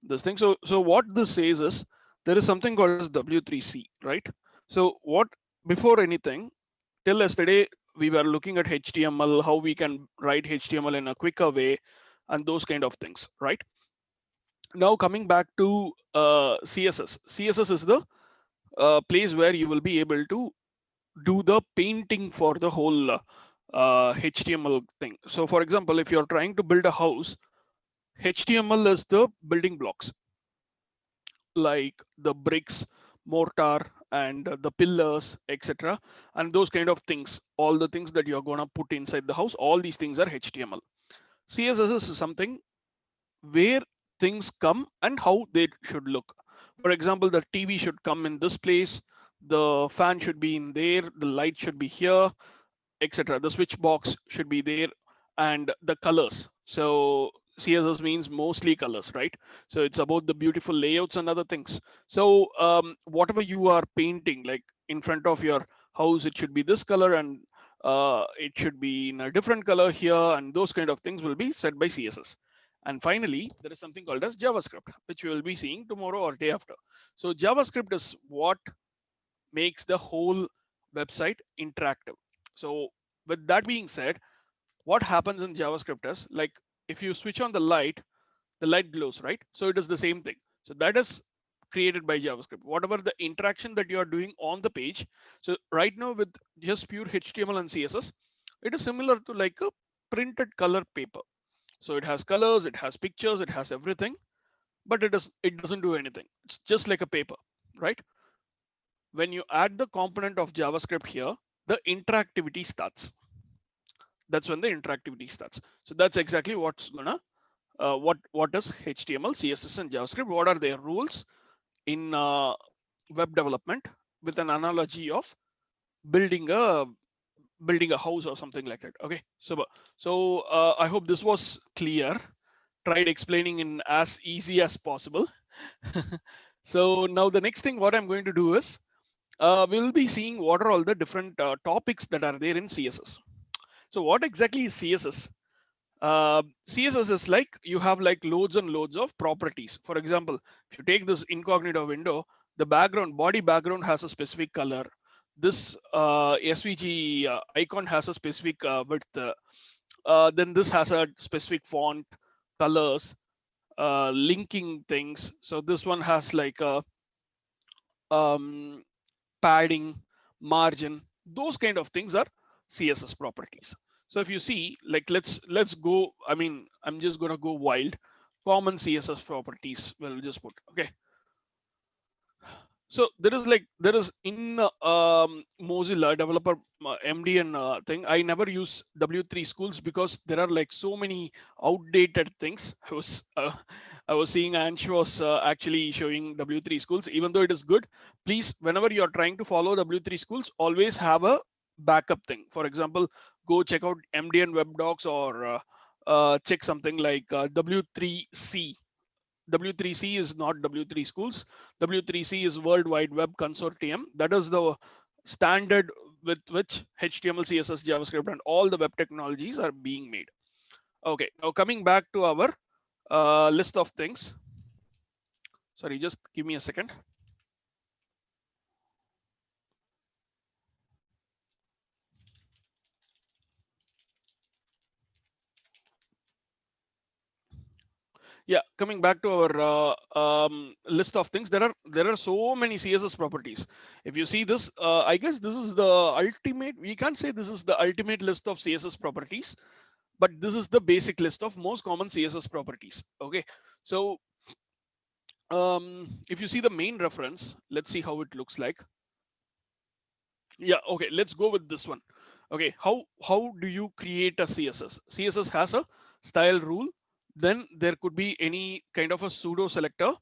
this thing. So what this says is there is something called as W3C, right? So what, before anything, till yesterday we were looking at HTML, how we can write HTML in a quicker way and those kind of things, right? Now coming back to CSS. CSS is the place where you will be able to do the painting for the whole HTML thing. So for example, if you're trying to build a house, HTML is the building blocks, like the bricks, mortar, and the pillars, etc. And those kind of things, all the things that you're going to put inside the house, all these things are HTML. CSS is something where things come and how they should look. For example, the TV should come in this place, the fan should be in there, the light should be here, etc. The switch box should be there, and the colors. So CSS means mostly colors, right? So it's about the beautiful layouts and other things. So whatever you are painting, like in front of your house, it should be this color, and it should be in a different color here, and those kind of things will be set by CSS. And finally, there is something called as JavaScript, which we will be seeing tomorrow or day after. So JavaScript is what makes the whole website interactive. So with that being said, what happens in JavaScript is, like, if you switch on the light glows, right? So it is the same thing. So that is created by JavaScript. Whatever the interaction that you are doing on the page. So right now with just pure HTML and CSS, it is similar to like a printed color paper. So it has colors, it has pictures, it has everything. but it doesn't do anything. It's just like a paper, right? When you add the component of JavaScript here, the interactivity starts. That's when the interactivity starts. So that's exactly what's gonna what is HTML, CSS, and JavaScript. What are their rules in web development, with an analogy of building a house or something like that. Okay, so I hope this was clear. Tried explaining in as easy as possible. So now the next thing what I'm going to do is we'll be seeing what are all the different topics that are there in CSS. So what exactly is CSS? CSS is like you have like loads and loads of properties. For example, if you take this incognito window, the body background has a specific color. This SVG icon has a specific width. Then this has a specific font, colors, linking things. So this one has like a padding, margin. Those kind of things are CSS properties. So if you see, like let's go. I mean, I'm just gonna go wild. Common CSS properties. We'll just put okay. So there is in Mozilla developer MDN thing. I never use W3 schools because there are like so many outdated things. I was seeing Ansh was actually showing W3 schools. Even though it is good, please, whenever you are trying to follow W3 schools, always have a backup thing. For example, go check out MDN web docs or check something like W3C. W3C is not W3 schools. W3C is World Wide Web Consortium. That is the standard with which HTML, CSS, JavaScript, and all the web technologies are being made. Okay, now coming back to our list of things. Sorry, just give me a second. Yeah, coming back to our list of things, there are so many CSS properties. If you see this, I guess this is the ultimate. We can't say this is the ultimate list of CSS properties, but this is the basic list of most common CSS properties. Okay, so if you see the main reference, let's see how it looks like. Yeah, okay, let's go with this one. Okay, how do you create a CSS? CSS has a style rule. Then there could be any kind of a pseudo selector.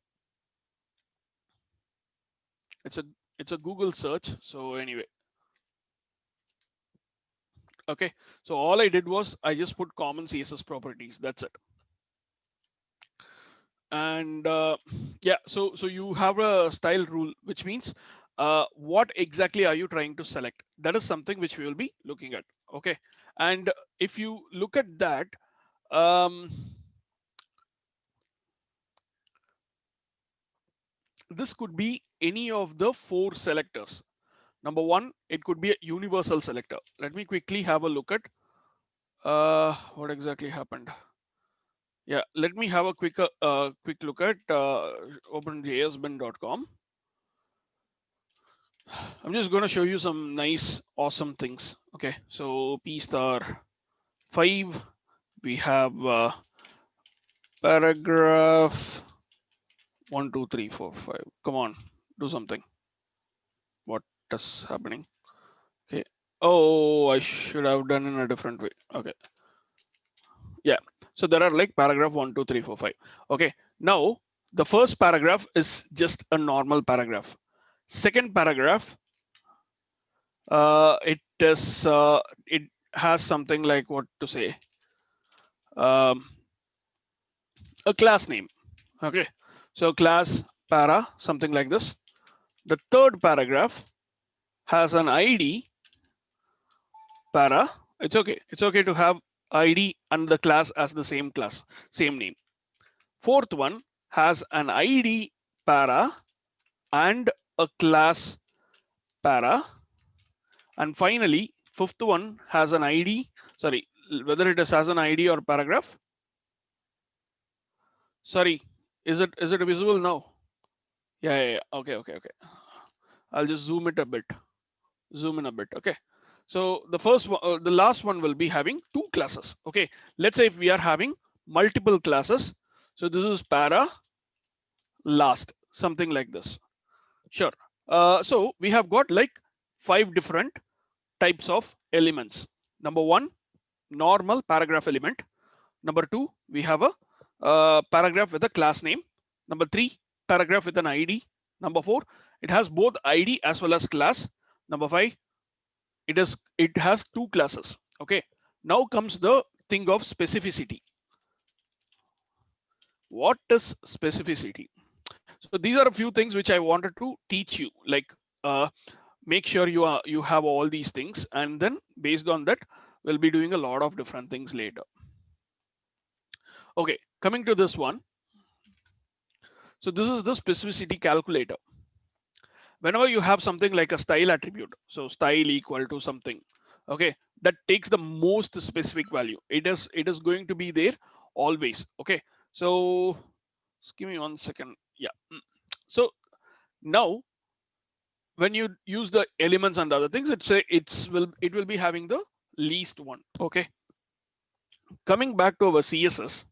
It's a Google search. So anyway, okay. So all I did was I just put common CSS properties. That's it. And yeah, so you have a style rule, which means what exactly are you trying to select? That is something which we will be looking at. Okay, and if you look at that. This could be any of the 4 selectors. Number 1, it could be a universal selector. Let me quickly have a look at what exactly happened. Yeah, let me have a quick look at openjsbin.com. I'm just going to show you some nice, awesome things. Okay, so P star 5, we have paragraph 1, 2, 3, 4, 5. Come on, do something. What is happening? Okay. Oh, I should have done in a different way. Okay. Yeah. So there are like paragraph 1, 2, 3, 4, 5. Okay. Now the first paragraph is just a normal paragraph. Second paragraph, it has something like what to say. A class name. Okay. So class para, something like this. The third paragraph has an ID para. It's okay. It's okay to have ID and the class as the same class, same name. Fourth one has an ID para and a class para. And finally, fifth one has an ID. Sorry, whether it has an ID or paragraph. Sorry, is it visible now? Yeah. Okay. I'll just zoom it a bit. Zoom in a bit. Okay. So the first one, the last one will be having 2 classes. Okay. Let's say if we are having multiple classes. So this is para last, something like this. Sure. So we have got like 5 different types of elements. Number 1, normal paragraph element. Number 2, we have a paragraph with a class name. Number 3, paragraph with an ID. Number 4, it has both ID as well as class. Number 5, it has 2 classes. Okay. Now comes the thing of specificity. What is specificity? So these are a few things which I wanted to teach you, like make sure you have all these things, and then based on that we'll be doing a lot of different things later. Okay, coming to this one. So this is the specificity calculator. Whenever you have something like a style attribute, so style equal to something, okay, that takes the most specific value. It is going to be there always. Okay, so just give me 1 second. Yeah. So now when you use the elements and other things, it will be having the least one. Okay, coming back to our CSS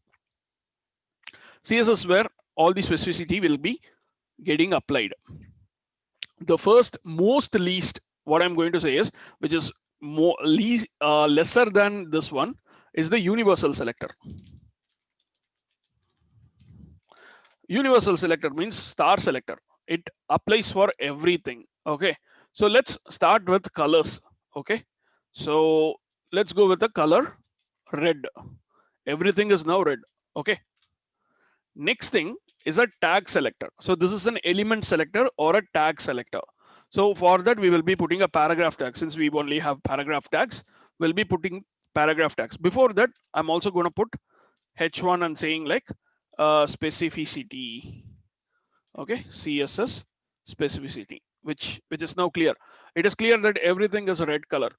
where all the specificity will be getting applied. The first most least, what I'm going to say is, which is more lesser than this one, is the universal selector. Universal selector means star selector. It applies for everything. Okay, so let's start with colors. Okay, so let's go with the color red. Everything is now red. Okay, next thing is a tag selector. So this is an element selector or a tag selector. So for that we will be putting a paragraph tag. Since we only have paragraph tags, we'll be putting paragraph tags. Before that, I'm also going to put h1 and saying like specificity. Okay, CSS specificity, which is now clear. It is clear that everything is a red color.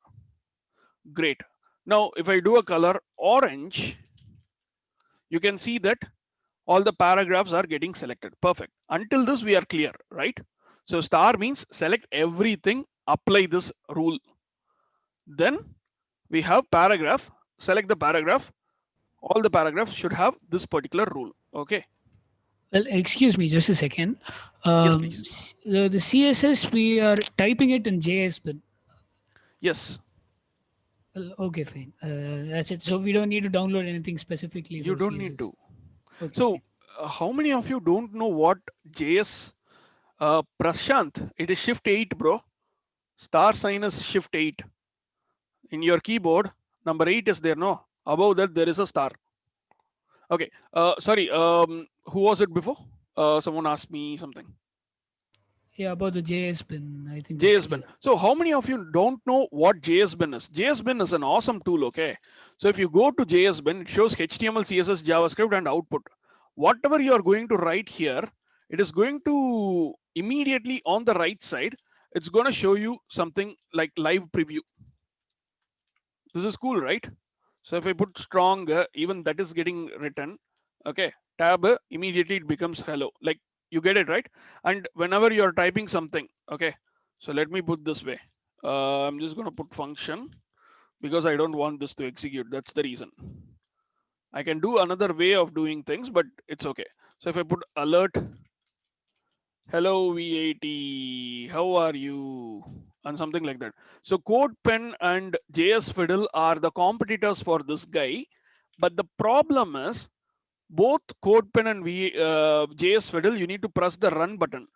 Great. Now if I do a color orange, you can see that all the paragraphs are getting selected. Perfect. Until this we are clear, right? So star means select everything, apply this rule. Then we have paragraph, select the paragraph. All the paragraphs should have this particular rule. Okay. Well, excuse me, just a second. Yes, please. The CSS, we are typing it in JSBin. Yes. Well, okay, fine. That's it. So we don't need to download anything specifically. You for don't CSS. need to. Okay, So how many of you don't know what JS? Prashant, it is shift 8, bro. Star sign is shift 8. In your keyboard, number 8 is there, no? Above that, there is a star. Okay. Sorry. Who was it before? Someone asked me something. Yeah, about the JSBin, I think. JSBin. So how many of you don't know what JSBin is? JSBin is an awesome tool. Okay. So if you go to JSBin, it shows HTML, CSS, JavaScript, and output. Whatever you are going to write here, it is going to immediately on the right side, it's going to show you something like live preview. This is cool, right? So if I put strong, even that is getting written. Okay, tab, immediately it becomes hello. Like you get it, right? And whenever you're typing something, okay, so let me put this way. I'm just going to put function because I don't want this to execute. That's the reason. I can do another way of doing things, but it's okay. So if I put alert, hello V80, how are you? And something like that. So CodePen and JS Fiddle are the competitors for this guy. But the problem is both CodePen and JS Fiddle, you need to press the run button.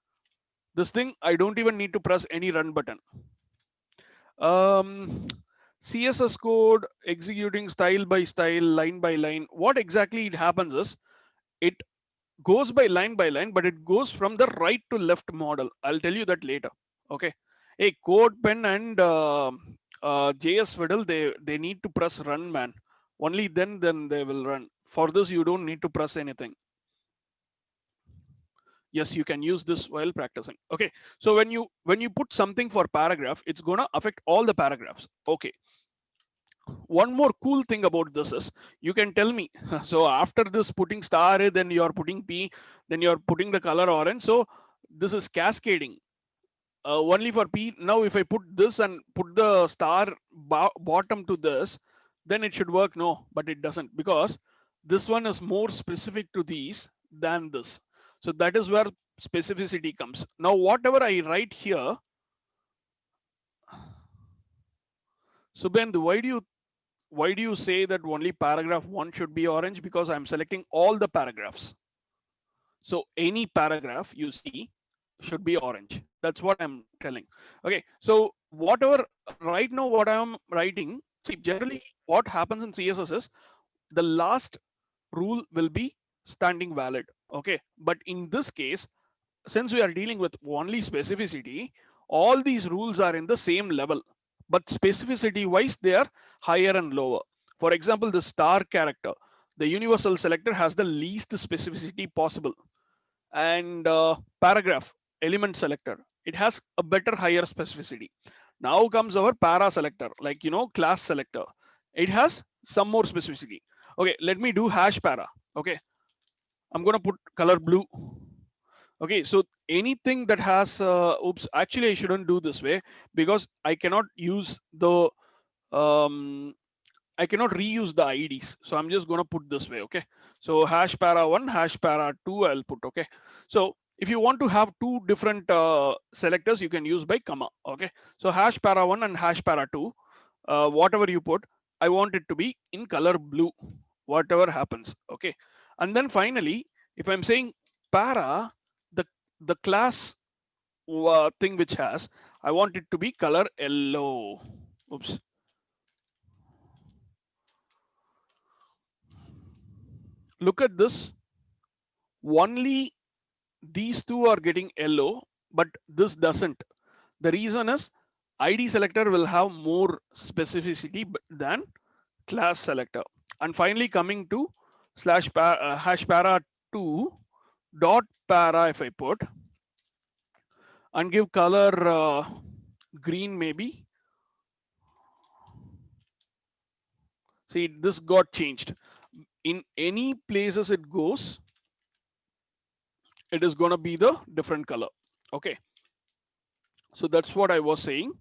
This thing, I don't even need to press any run button. CSS code, executing style by style, line by line. What exactly it happens is it goes by line, but it goes from the right to left model. I'll tell you that later. Okay. Hey, CodePen and JS Fiddle, they need to press run, man. Only then they will run. For this, you don't need to press anything. Yes, you can use this while practicing. Okay, so when you put something for paragraph, it's gonna affect all the paragraphs. Okay. One more cool thing about this is you can tell me. So after this putting star, then you're putting P, then you're putting the color orange. So this is cascading. Only for P. Now if I put this and put the star bottom to this, then it should work. No, but it doesn't, because this one is more specific to these than this. So that is where specificity comes. Now, whatever I write here, Subhendu, why do you say that only paragraph 1 should be orange? Because I'm selecting all the paragraphs. So any paragraph you see should be orange. That's what I'm telling. Okay, so whatever right now what I'm writing, see, generally what happens in CSS is the last rule will be standing valid. Okay, but in this case, since we are dealing with only specificity, all these rules are in the same level, but specificity wise they are higher and lower. For example, the star character, the universal selector has the least specificity possible, and paragraph element selector, it has a better higher specificity. Now comes our para selector, like class selector, it has some more specificity. Okay, let me do hash para. Okay, I'm gonna put color blue. Okay, so anything that has oops, actually I shouldn't do this way, because I cannot use the I cannot reuse the IDs. So I'm just going to put this way. Okay. So hash para 1, hash para 2, I'll put. Okay. So if you want to have two different selectors, you can use by comma. Okay. So hash para 1 and hash para 2, whatever you put, I want it to be in color blue, whatever happens. Okay. And then finally, if I'm saying para, the class thing which has, I want it to be color yellow. Oops. Look at this. Only these two are getting yellow, but this doesn't. The reason is ID selector will have more specificity than class selector. And finally, coming to hash para 2 dot para, if I put and give color green, maybe. See, this got changed. In any places it goes, it is going to be the different color. Okay, so that's what I was saying.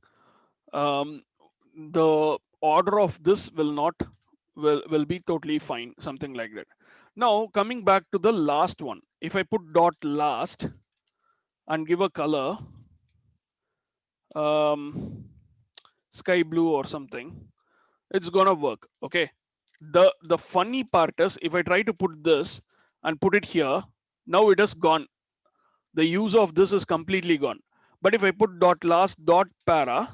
The order of this will be totally fine, something like that. Now coming back to the last one, if I put dot last and give a color sky blue or something, it's gonna work. Okay, the funny part is if I try to put this and put it here, now it is gone. The use of this is completely gone. But if I put dot last dot para,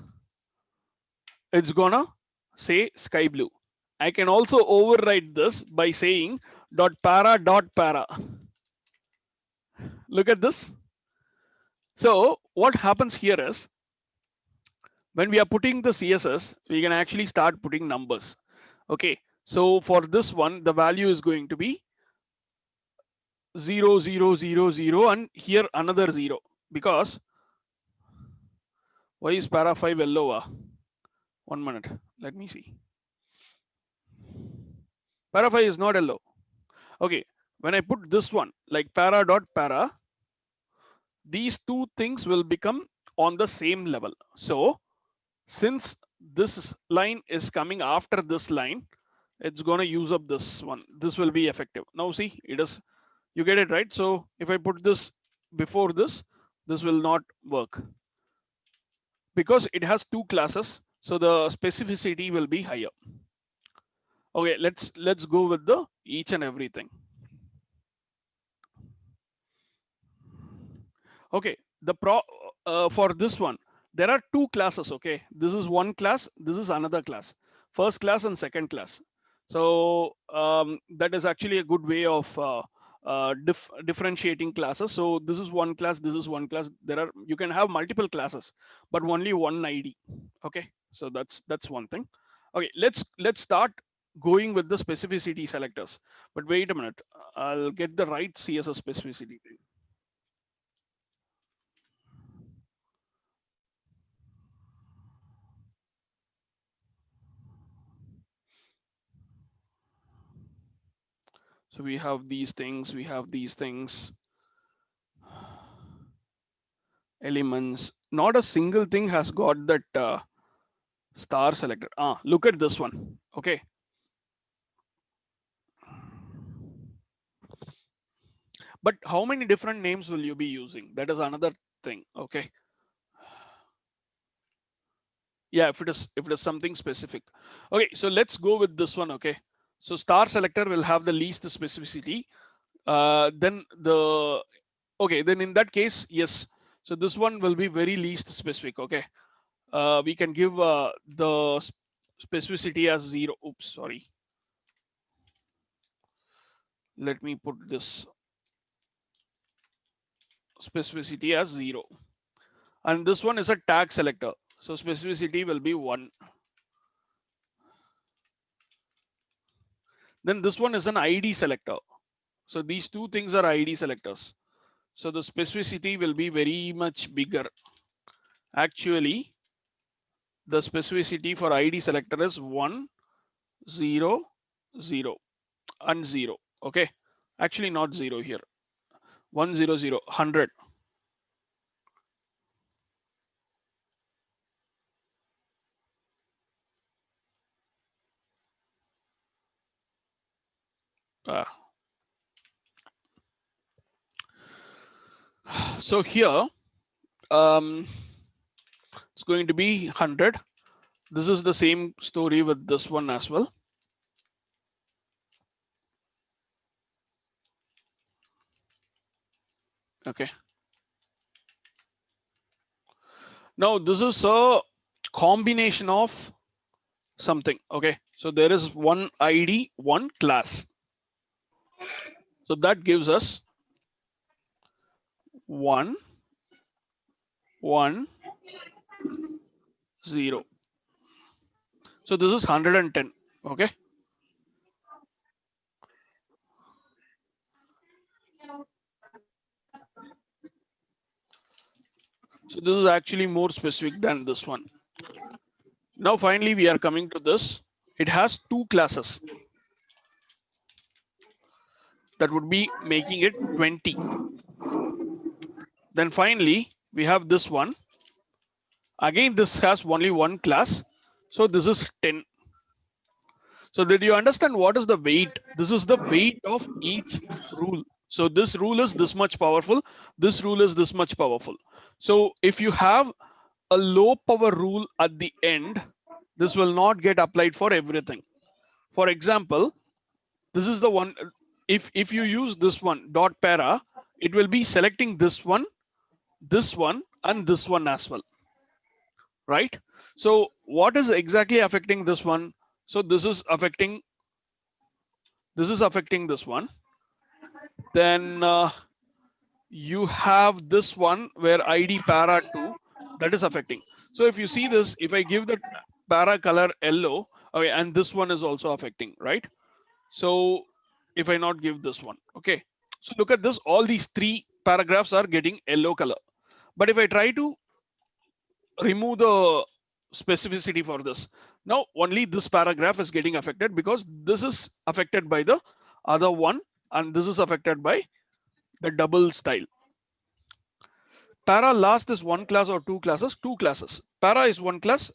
it's gonna say sky blue. I can also override this by saying dot para dot para. Look at this. So what happens here is when we are putting the CSS, we can actually start putting numbers. Okay, so for this one, the value is going to be 0, 0, 0, 0, and here another 0, because why is para 5 yellow? 1 minute, let me see. Para 5 is not yellow. Okay, when I put this one like para dot para, these two things will become on the same level. So since this line is coming after this line, it's going to use up this one. This will be effective. Now see, it is, you get it right. So if I put this before this will not work because it has two classes. So the specificity will be higher. Okay, let's go with the each and everything. Okay, the for this one, there are two classes. Okay, this is one class, this is another class, first class and second class. So that is actually a good way of differentiating classes. So this is one class, this is one class. You can have multiple classes, but only one ID. Okay, so that's one thing. Okay, let's start going with the specificity selectors. But wait a minute, I'll get the right CSS specificity. So we have these things, we have these things. Elements, not a single thing has got that star selector. Look at this one. Okay. But how many different names will you be using? That is another thing. Okay. Yeah, if it is something specific. Okay, so let's go with this one. Okay, so star selector will have the least specificity. Then in that case, yes. So this one will be very least specific. Okay, we can give the specificity as 0. Oops, sorry. Let me put this specificity as 0. And this one is a tag selector. So specificity will be 1. Then this one is an ID selector. So these two things are ID selectors. So the specificity will be very much bigger. Actually, the specificity for ID selector is 1, 0, 0 and 0. Okay, actually not 0 here. 1, 0, 0, 100. So here, it's going to be 100. This is the same story with this one as well. Okay. Now this is a combination of something. Okay, so there is one ID, one class. So that gives us 1, 1, 0. So this is 110. Okay. So this is actually more specific than this one. Now finally we are coming to this. It has 2 classes. That would be making it 20. Then finally we have this one. Again, this has only 1 class. So this is 10. So did you understand what is the weight? This is the weight of each rule. So this rule is this much powerful. This rule is this much powerful. So if you have a low power rule at the end, this will not get applied for everything. For example, this is the one. If you use this one dot para, it will be selecting this one, and this one as well. Right? So what is exactly affecting this one? So this is affecting this one. Then you have this one where ID para 2 that is affecting. So if you see this, if I give the para color yellow, okay, and this one is also affecting, right? So if I not give this one, okay. So look at this, all these 3 paragraphs are getting yellow color. But if I try to remove the specificity for this, now only this paragraph is getting affected because this is affected by the other one and this is affected by the double style. Para last is 1 class or 2 classes? 2 classes. Para is 1 class,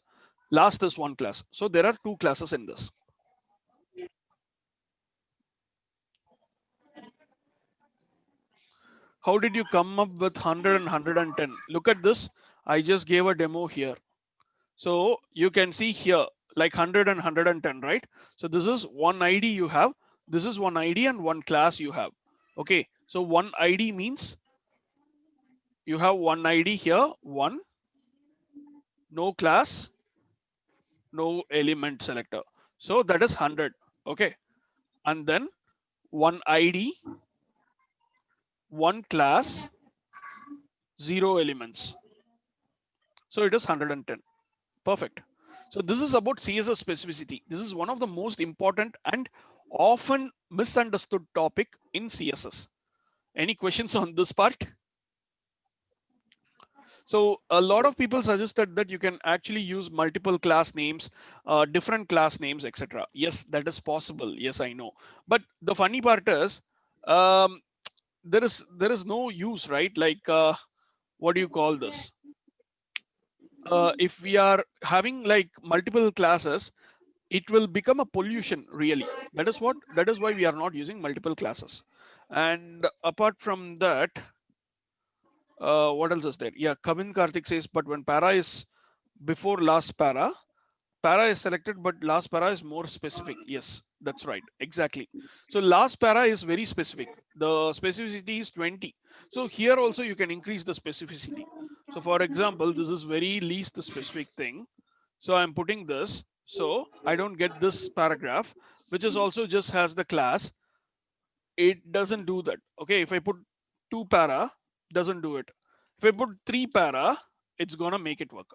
last is 1 class. So there are 2 classes in this. How did you come up with 100 and 110? Look at this. I just gave a demo here. So you can see here like 100 and 110, right? So this is one ID you have. This is one ID and one class you have. Okay. So one ID means you have one ID here, one, no class, no element selector. So that is 100. Okay. And then one ID, one class, 0 elements. So it is 110. Perfect. So this is about CSS specificity. This is one of the most important and often misunderstood topic in CSS. Any questions on this part? So a lot of people suggested that you can actually use multiple class names, different class names, etc. Yes, that is possible. Yes, I know. But the funny part is there is no use, right? Like what do you call this? If we are having like multiple classes, it will become a pollution really. That is why we are not using multiple classes. And apart from that, what else is there? Yeah, Kavin Karthik says, but when para is before last para is selected, but last para is more specific. Yes, that's right, exactly. So last para is very specific. The specificity is 20. So here also you can increase the specificity. So for example, this is very least specific thing. So I'm putting this, so I don't get this paragraph, which is also just has the class. It doesn't do that. Okay, if I put 2 para, doesn't do it. If I put 3 para, it's gonna make it work.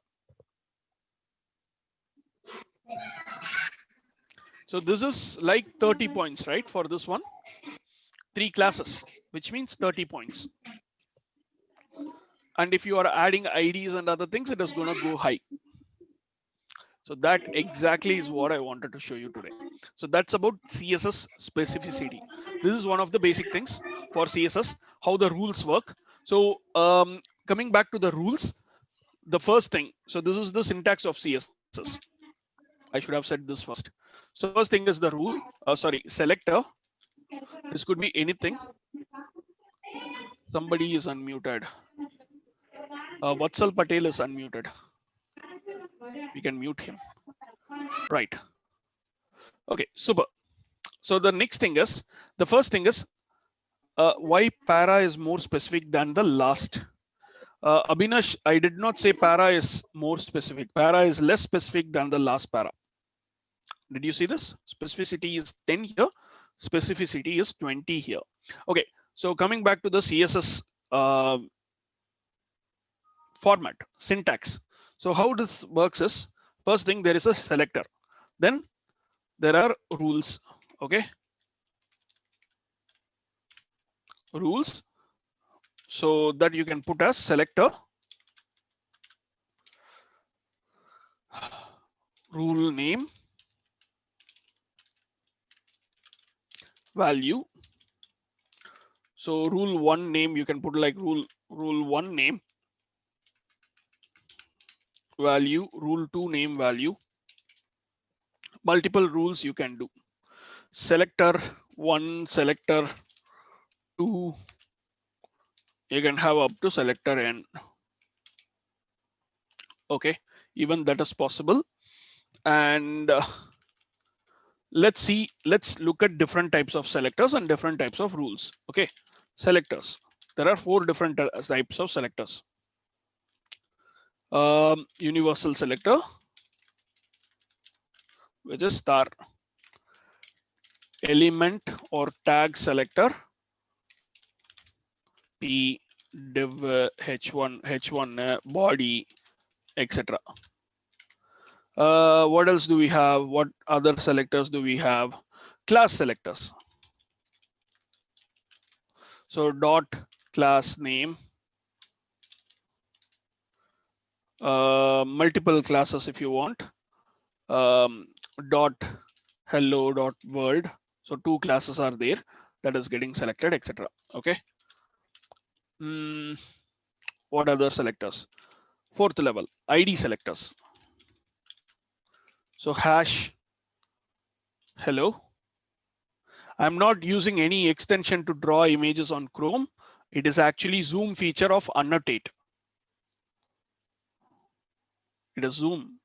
So this is like 30 points, right? For this one, 3 classes, which means 30 points. And if you are adding IDs and other things, it is gonna go high. So that exactly is what I wanted to show you today. So that's about CSS specificity. This is one of the basic things for CSS, how the rules work. So coming back to the rules, the first thing, so this is the syntax of CSS. I should have said this first. So first thing is the rule, selector. This could be anything. Somebody is unmuted. Vatsal Patel is unmuted. We can mute him. Right. Okay, super. So the next thing is, the first thing is why para is more specific than the last. Abhinash, I did not say para is more specific. Para is less specific than the last para. Did you see this? Specificity is 10 here. Specificity is 20 here. Okay, so coming back to the CSS format, syntax. So how this works is, first thing, there is a selector. Then there are rules. Okay. Rules. So that you can put as selector. Rule name. Value. So rule 1 name, you can put like rule 1 name. Value, rule 2 name value. Multiple rules you can do. Selector 1, selector 2. You can have up to selector n. Okay, even that is possible. And let's look at different types of selectors and different types of rules. Okay, selectors. There are 4 different types of selectors. Universal selector, which is star. Element or tag selector, p, div, h1 body, etc. What else do we have? What other selectors do we have? Class selectors. So dot class name, multiple classes if you want. Dot hello dot world. So 2 classes are there that is getting selected, etc. Okay. What other selectors? 4th level, ID selectors. So hash hello. I'm not using any extension to draw images on Chrome. It is actually zoom feature of annotate. It is zoom.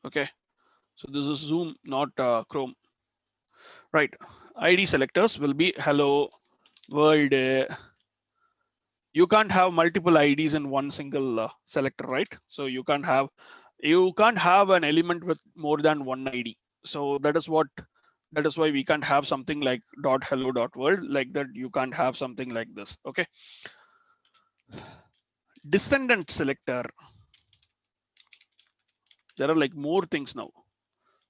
Okay. So this is zoom, not Chrome. Right. ID selectors will be hello world. You can't have multiple IDs in one single selector, right? So you can't have an element with more than one ID. So that is why we can't have something like dot hello dot world like that. You can't have something like this. Okay. Descendant selector. There are like more things now.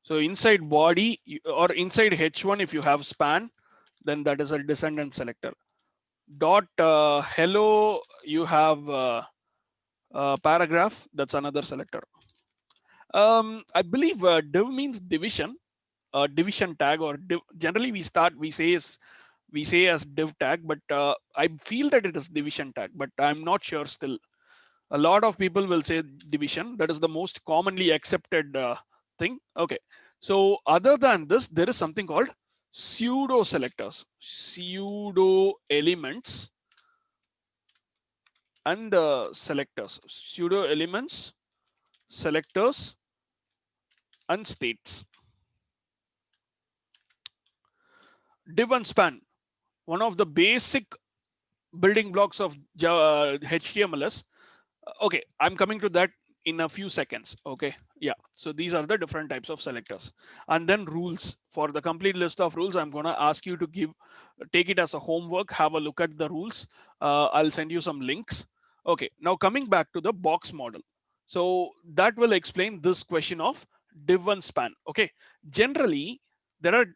So inside body or inside H1, if you have span, then that is a descendant selector. Dot hello, you have paragraph. That's another selector. I believe div means division, division tag, or div. Generally we say as div tag, but I feel that it is division tag, but I'm not sure still. A lot of people will say division. That is the most commonly accepted thing. Okay. So other than this, there is something called pseudo selectors, pseudo elements and selectors, pseudo elements, selectors and states. Div and span, one of the basic building blocks of HTML is, okay, I'm coming to that in a few seconds. Okay, yeah, so these are the different types of selectors. And then rules. For the complete list of rules, I'm going to ask you to take it as a homework, have a look at the rules. I'll send you some links. Okay, now coming back to the box model. So that will explain this question of div and span. Okay, generally there are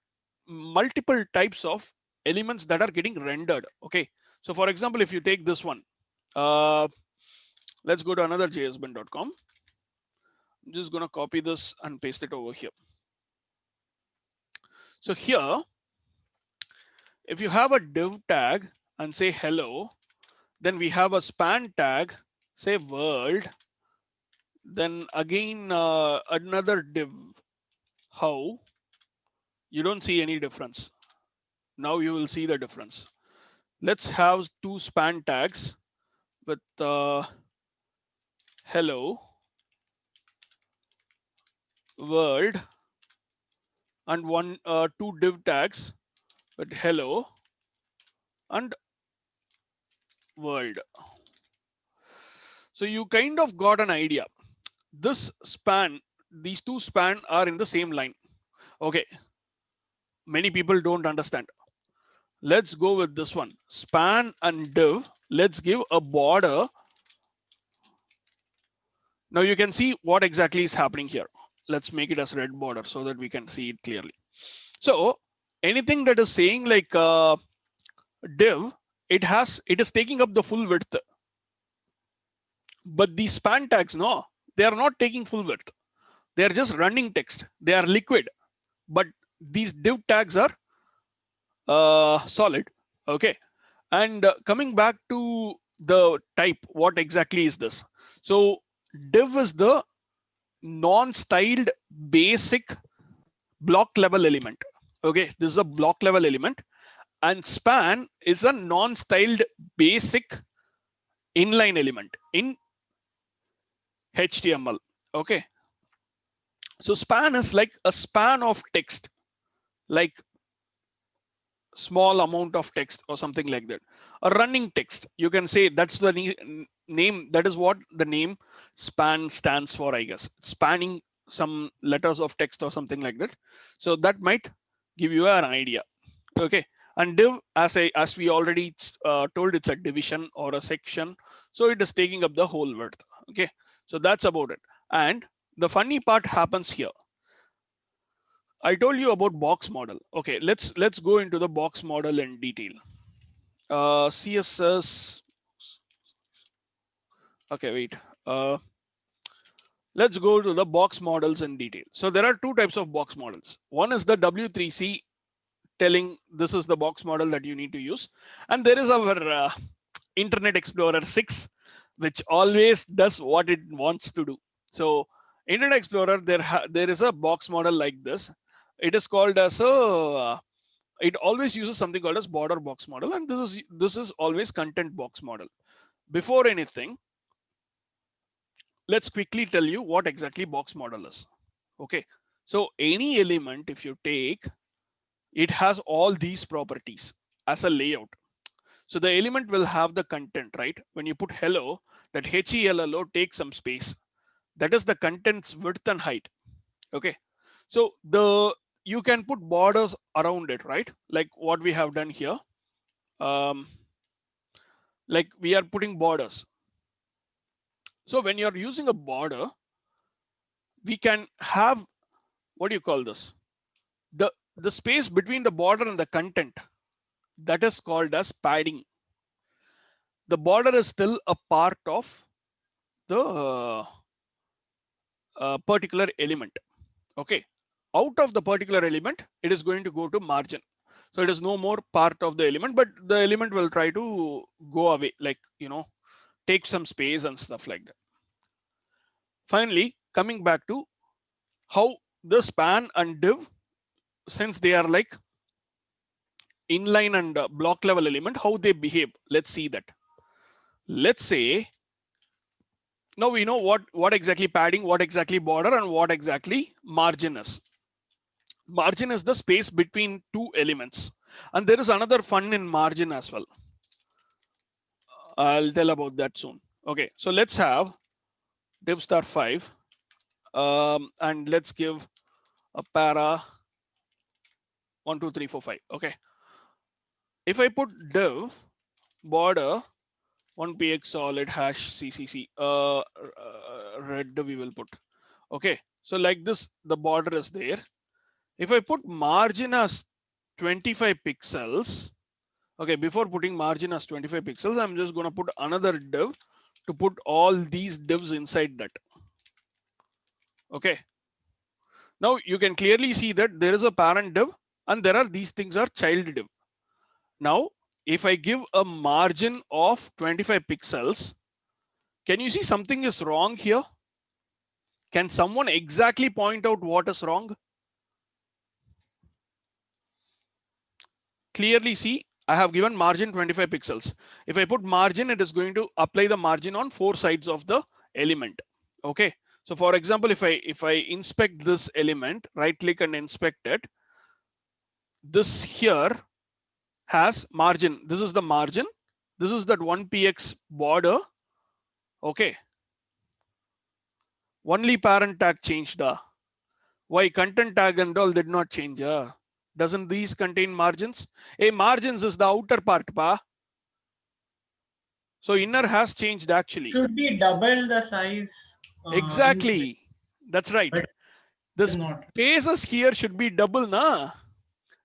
multiple types of elements that are getting rendered. Okay, so for example, if you take this one, let's go to another jsbin.com. I'm just going to copy this and paste it over here. So here, if you have a div tag and say hello, then we have a span tag, say world, then again another div how. You don't see any difference. Now you will see the difference. Let's have two span tags with hello, world, and two div tags with hello and world. So you kind of got an idea. This span, these two span are in the same line. Okay, many people don't understand. Let's go with this one, span and div. Let's give a border. Now you can see what exactly is happening here. Let's make it as red border so that we can see it clearly. So anything that is saying like div, it is taking up the full width. But these span tags, no, they are not taking full width. They are just running text. They are liquid. But these div tags are solid. Okay. And coming back to the type, what exactly is this? So div is the non-styled basic block level element. Okay, this is a block level element, and span is a non-styled basic inline element in HTML. Okay, so span is like a span of text, like small amount of text or something like that. A running text, you can say that's the name. That is what the name span stands for, I guess. Spanning some letters of text or something like that. So that might give you an idea. Okay, and div, as we already told, it's a division or a section, so it is taking up the whole width. Okay, so that's about it. And the funny part happens here. I told you about box model. Okay, let's go into the box model in detail. CSS. Okay, wait. Let's go to the box models in detail. So there are two types of box models. One is the W3C telling this is the box model that you need to use. And there is our Internet Explorer 6, which always does what it wants to do. So Internet Explorer, there is a box model like this. It is called as a, it always uses something called as border box model. And this is always content box model. Before anything, let's quickly tell you what exactly box model is. Okay, so any element, if you take, it has all these properties as a layout. So the element will have the content, right? When you put hello, that HELLO takes some space. That is the content's width and height. Okay, so you can put borders around it, right? Like what we have done here. Like we are putting borders. So when you're using a border, we can have, what do you call this? The space between the border and the content, that is called as padding. The border is still a part of the particular element. Okay, out of the particular element, it is going to go to margin. So it is no more part of the element, but the element will try to go away, like, you know, take some space and stuff like that. Finally, coming back to how the span and div, since they are like inline and block level element, how they behave. Let's see that. Let's say now we know what exactly padding, what exactly border, and what exactly margin is. Margin is the space between two elements, and there is another fun in margin as well. I'll tell about that soon. Okay, so let's have div star 5, and let's give a para 1 2 3 4 5. Okay, if I put div border 1px solid hash ccc red we will put. Okay, so like this, the border is there. If I put margin as 25 pixels, okay, before putting margin as 25 pixels, I'm just going to put another div to put all these divs inside that. Okay, now you can clearly see that there is a parent div and there are these things are child div. Now if I give a margin of 25 pixels, can you see something is wrong here? Can someone exactly point out what is wrong? Clearly see, I have given margin 25 pixels. If I put margin, it is going to apply the margin on 4 sides of the element. Okay, so for example, if I inspect this element, right click and inspect it, this here has margin. This is the margin. This is that 1px border. Okay, only parent tag changed. Why content tag and all did not change? Doesn't these contain margins? Margins is the outer part, pa. So inner has changed actually. Should be double the size. Exactly. That's right. The spaces here should be double, na?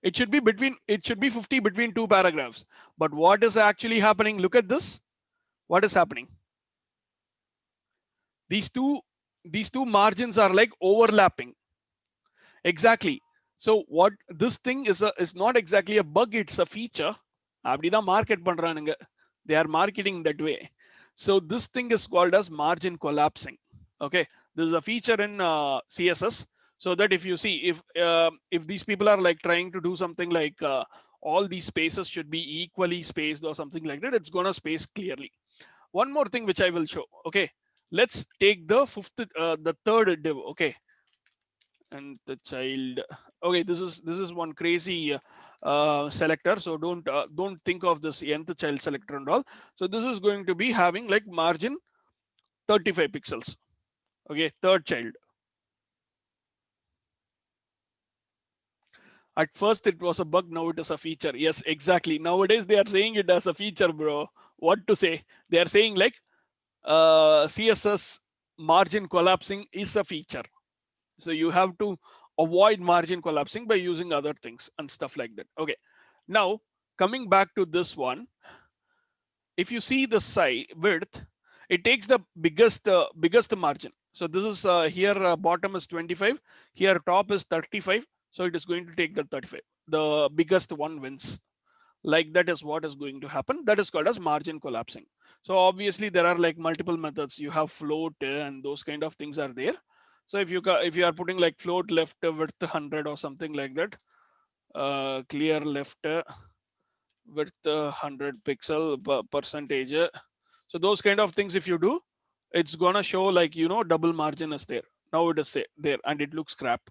It should be 50 between two paragraphs. But what is actually happening? Look at this. What is happening? These two margins are like overlapping. Exactly. So what this thing is not exactly a bug, it's a feature. They are marketing that way. So this thing is called as margin collapsing. Okay, this is a feature in CSS, so that if you see if these people are like trying to do something like all these spaces should be equally spaced or something like that, it's gonna space clearly. One more thing which I will show. Okay, let's take the third div. Okay, and the child. Okay, this is one crazy selector, so don't think of this nth child selector and all. So this is going to be having like margin 35 pixels. Okay, third child. At first it was a bug, now it is a feature. Yes, exactly. Nowadays they are saying it as a feature, bro. What to say? They are saying like CSS margin collapsing is a feature. So you have to avoid margin collapsing by using other things and stuff like that. Okay, now coming back to this one, if you see the size width, it takes the biggest margin. So this is here bottom is 25, here top is 35. So it is going to take the 35. The biggest one wins. Like that is what is going to happen. That is called as margin collapsing. So obviously there are like multiple methods. You have float and those kind of things are there. So if you are putting like float left width 100 or something like that, clear left width 100 pixel percentage. So those kind of things, if you do, it's gonna show like, you know, double margin is there. Now it is there and it looks crap.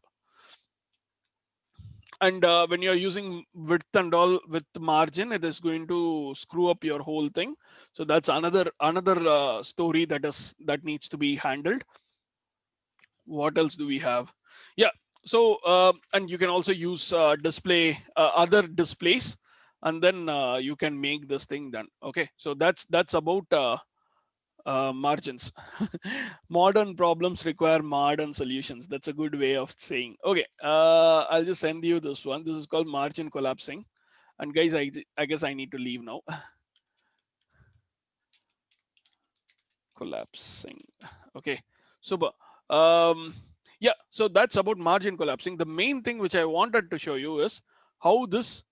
And when you're using width and all with margin, it is going to screw up your whole thing. So that's another story that needs to be handled. What else do we have? Yeah, so and you can also use display other displays, and then you can make this thing done. Okay, so that's about margins. Modern problems require modern solutions. That's a good way of saying. Okay, I'll just send you this one. This is called margin collapsing. And guys, I guess I need to leave now. Collapsing. Okay, super. Yeah, so that's about margin collapsing. The main thing which I wanted to show you is how this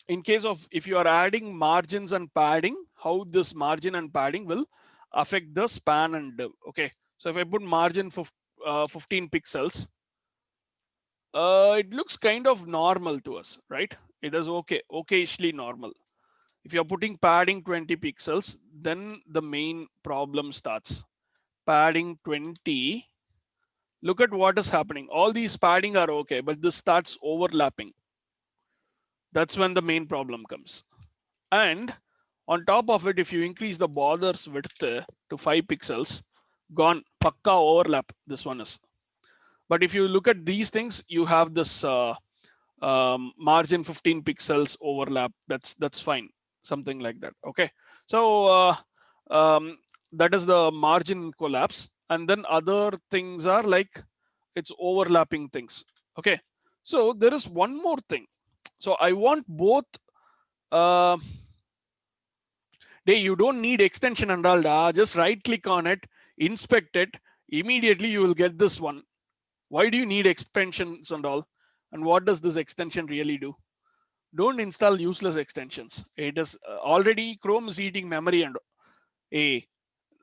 in case of if you are adding margins and padding, how this margin and padding will affect the span and div. Okay, so if I put margin for 15 pixels, it looks kind of normal to us, right? It is okayishly normal. If you're putting padding 20 pixels, then the main problem starts. Padding 20, look at what is happening. All these padding are okay, but this starts overlapping. That's when the main problem comes. And on top of it, if you increase the borders width to 5 pixels, gone, pakka overlap, this one is. But if you look at these things, you have this margin 15 pixels overlap. That's fine, something like that. Okay, so that is the margin collapse. And then other things are like it's overlapping things. Okay, so there is one more thing. So I want both. You don't need extension and all. Just right click on it, inspect it. Immediately you will get this one. Why do you need extensions and all? And what does this extension really do? Don't install useless extensions. It is already Chrome is eating memory. And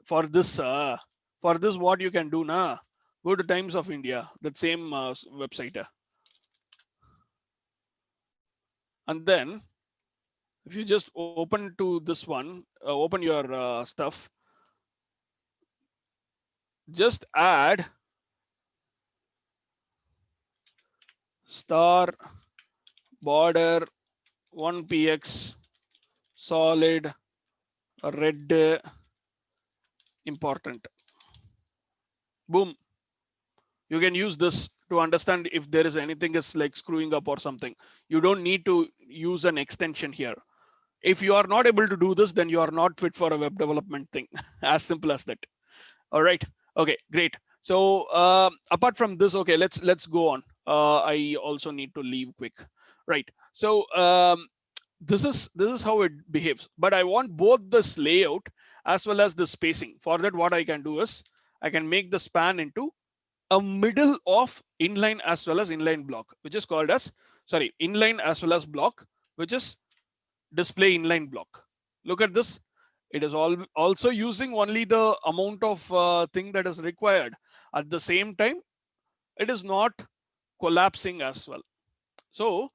for this what you can do now, go to Times of India, that same website. And then if you just open to this one, open your stuff, just add star border 1px solid red important. Boom. You can use this to understand if there is anything is like screwing up or something. You don't need to use an extension here. If you are not able to do this, then you are not fit for a web development thing. As simple as that. All right. Okay, great. So apart from this, okay, let's go on. I also need to leave quick. Right. So this is how it behaves. But I want both this layout as well as the spacing. For that, what I can do is I can make the span into a middle of inline as well as inline block, which is called as inline as well as block, which is display inline block. Look at this. It is also using only the amount of thing that is required. At the same time, it is not collapsing as well. So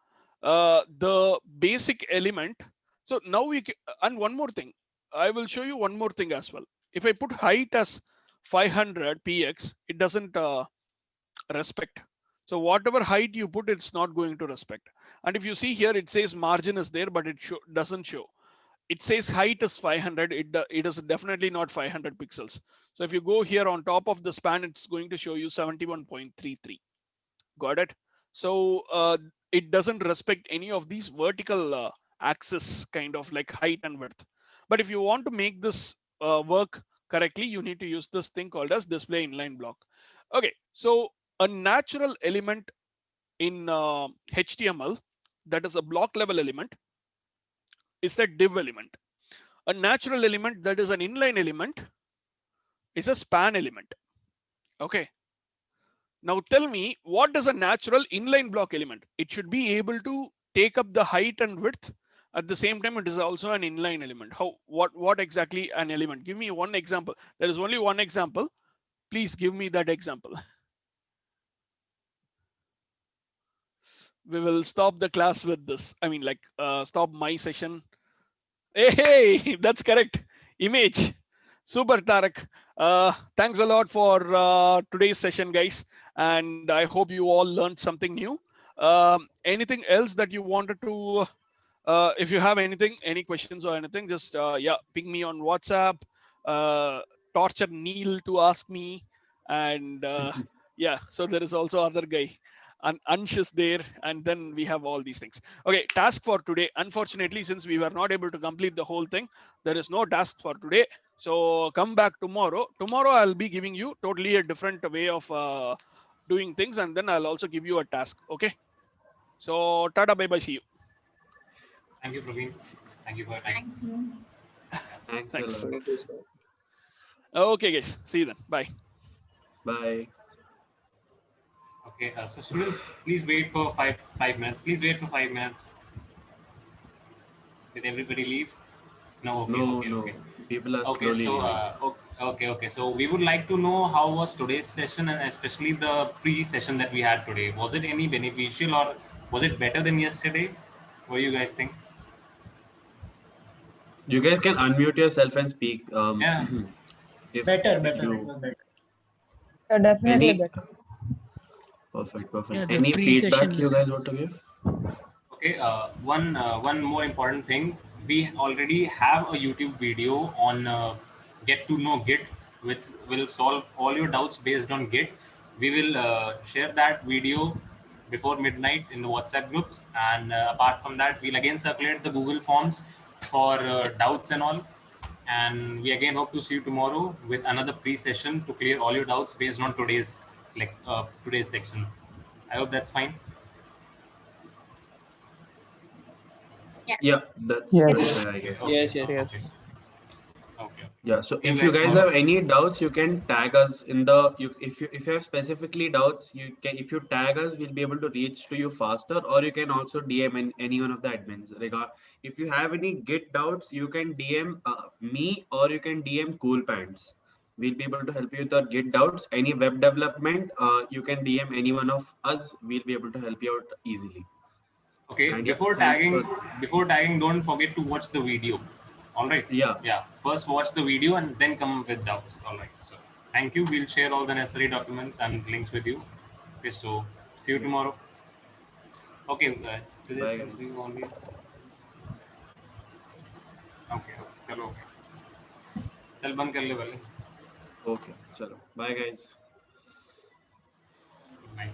the basic element. So now and one more thing, I will show you one more thing as well. If I put height as 500 px, it doesn't respect. So whatever height you put, it's not going to respect. And if you see here, it says margin is there, but it doesn't show. It says height is 500. It is definitely not 500 pixels. So if you go here on top of the span, it's going to show you 71.33. Got it? So it doesn't respect any of these vertical axis kind of like height and width. But if you want to make this work correctly, you need to use this thing called as display inline block. Okay, so a natural element in HTML, that is a block level element, is a div element. A natural element that is an inline element is a span element. Okay. Now tell me, what is a natural inline block element? It should be able to take up the height and width. At the same time, it is also an inline element. What exactly an element? Give me one example. There is only one example. Please give me that example. We will stop the class with this. I mean, like stop my session. Hey, that's correct. Image. Super, Tarak. Thanks a lot for today's session, guys. And I hope you all learned something new. Anything else that you wanted to, if you have anything, any questions or anything, just ping me on WhatsApp, torture Neil to ask me. And so there is also other guy. And Ansh is there, and then we have all these things. Okay, task for today. Unfortunately, since we were not able to complete the whole thing, there is no task for today. So come back tomorrow. Tomorrow I'll be giving you totally a different way of doing things, and then I'll also give you a task. Okay. So tata, bye bye, see you. Thank you, Praveen. Thank you for your time. Thanks. Thanks. A lot. Thank you, sir. Okay, guys. See you then. Bye. Bye. Okay, so students, please wait for five minutes. Please wait for 5 minutes. Did everybody leave? No. Okay. No, Okay. no. Okay. People are Okay. slowly So leaving. okay. So we would like to know how was today's session, and especially the pre-session that we had today. Was it any beneficial, or was it better than yesterday? What do you guys think? You guys can unmute yourself and speak. Yeah. If Better, if better. It you was better. Definitely any better. perfect, Yeah, perfect. the Any pre-session feedback you is guys want to give? Okay, one more important thing. We already have a YouTube video on Get to Know Git, which will solve all your doubts based on Git. We will share that video before midnight in the WhatsApp groups, and apart from that, we'll again circulate the Google Forms for doubts and all. And we again hope to see you tomorrow with another pre-session to clear all your doubts based on today's section. I hope that's fine. Yes. Yeah, that's Yes. fair, I guess. Okay. Yes, yes. Okay. Yes. Okay. Yeah, so See you if you guys guys tomorrow. have any doubts, you can tag us in the if you have specifically doubts, you can if you tag us, we'll be able to reach to you faster, or you can also DM any one of the admins. If you have any Git doubts, you can DM me or you can DM Cool Pants. We'll be able to help you with your Git doubts. Any web development, you can DM any one of us. We'll be able to help you out easily. Okay. And yeah, Before thanks for tagging, don't forget to watch the video. All right. yeah. Yeah. First watch the video and then come with doubts. All right. So thank you. We'll share all the necessary documents and links with you. Okay. So see you tomorrow. Okay. Today Bye seems to be guys. only. Okay. चलो. चल बंद कर ले पहले. Okay, chalo. Bye guys. Bye.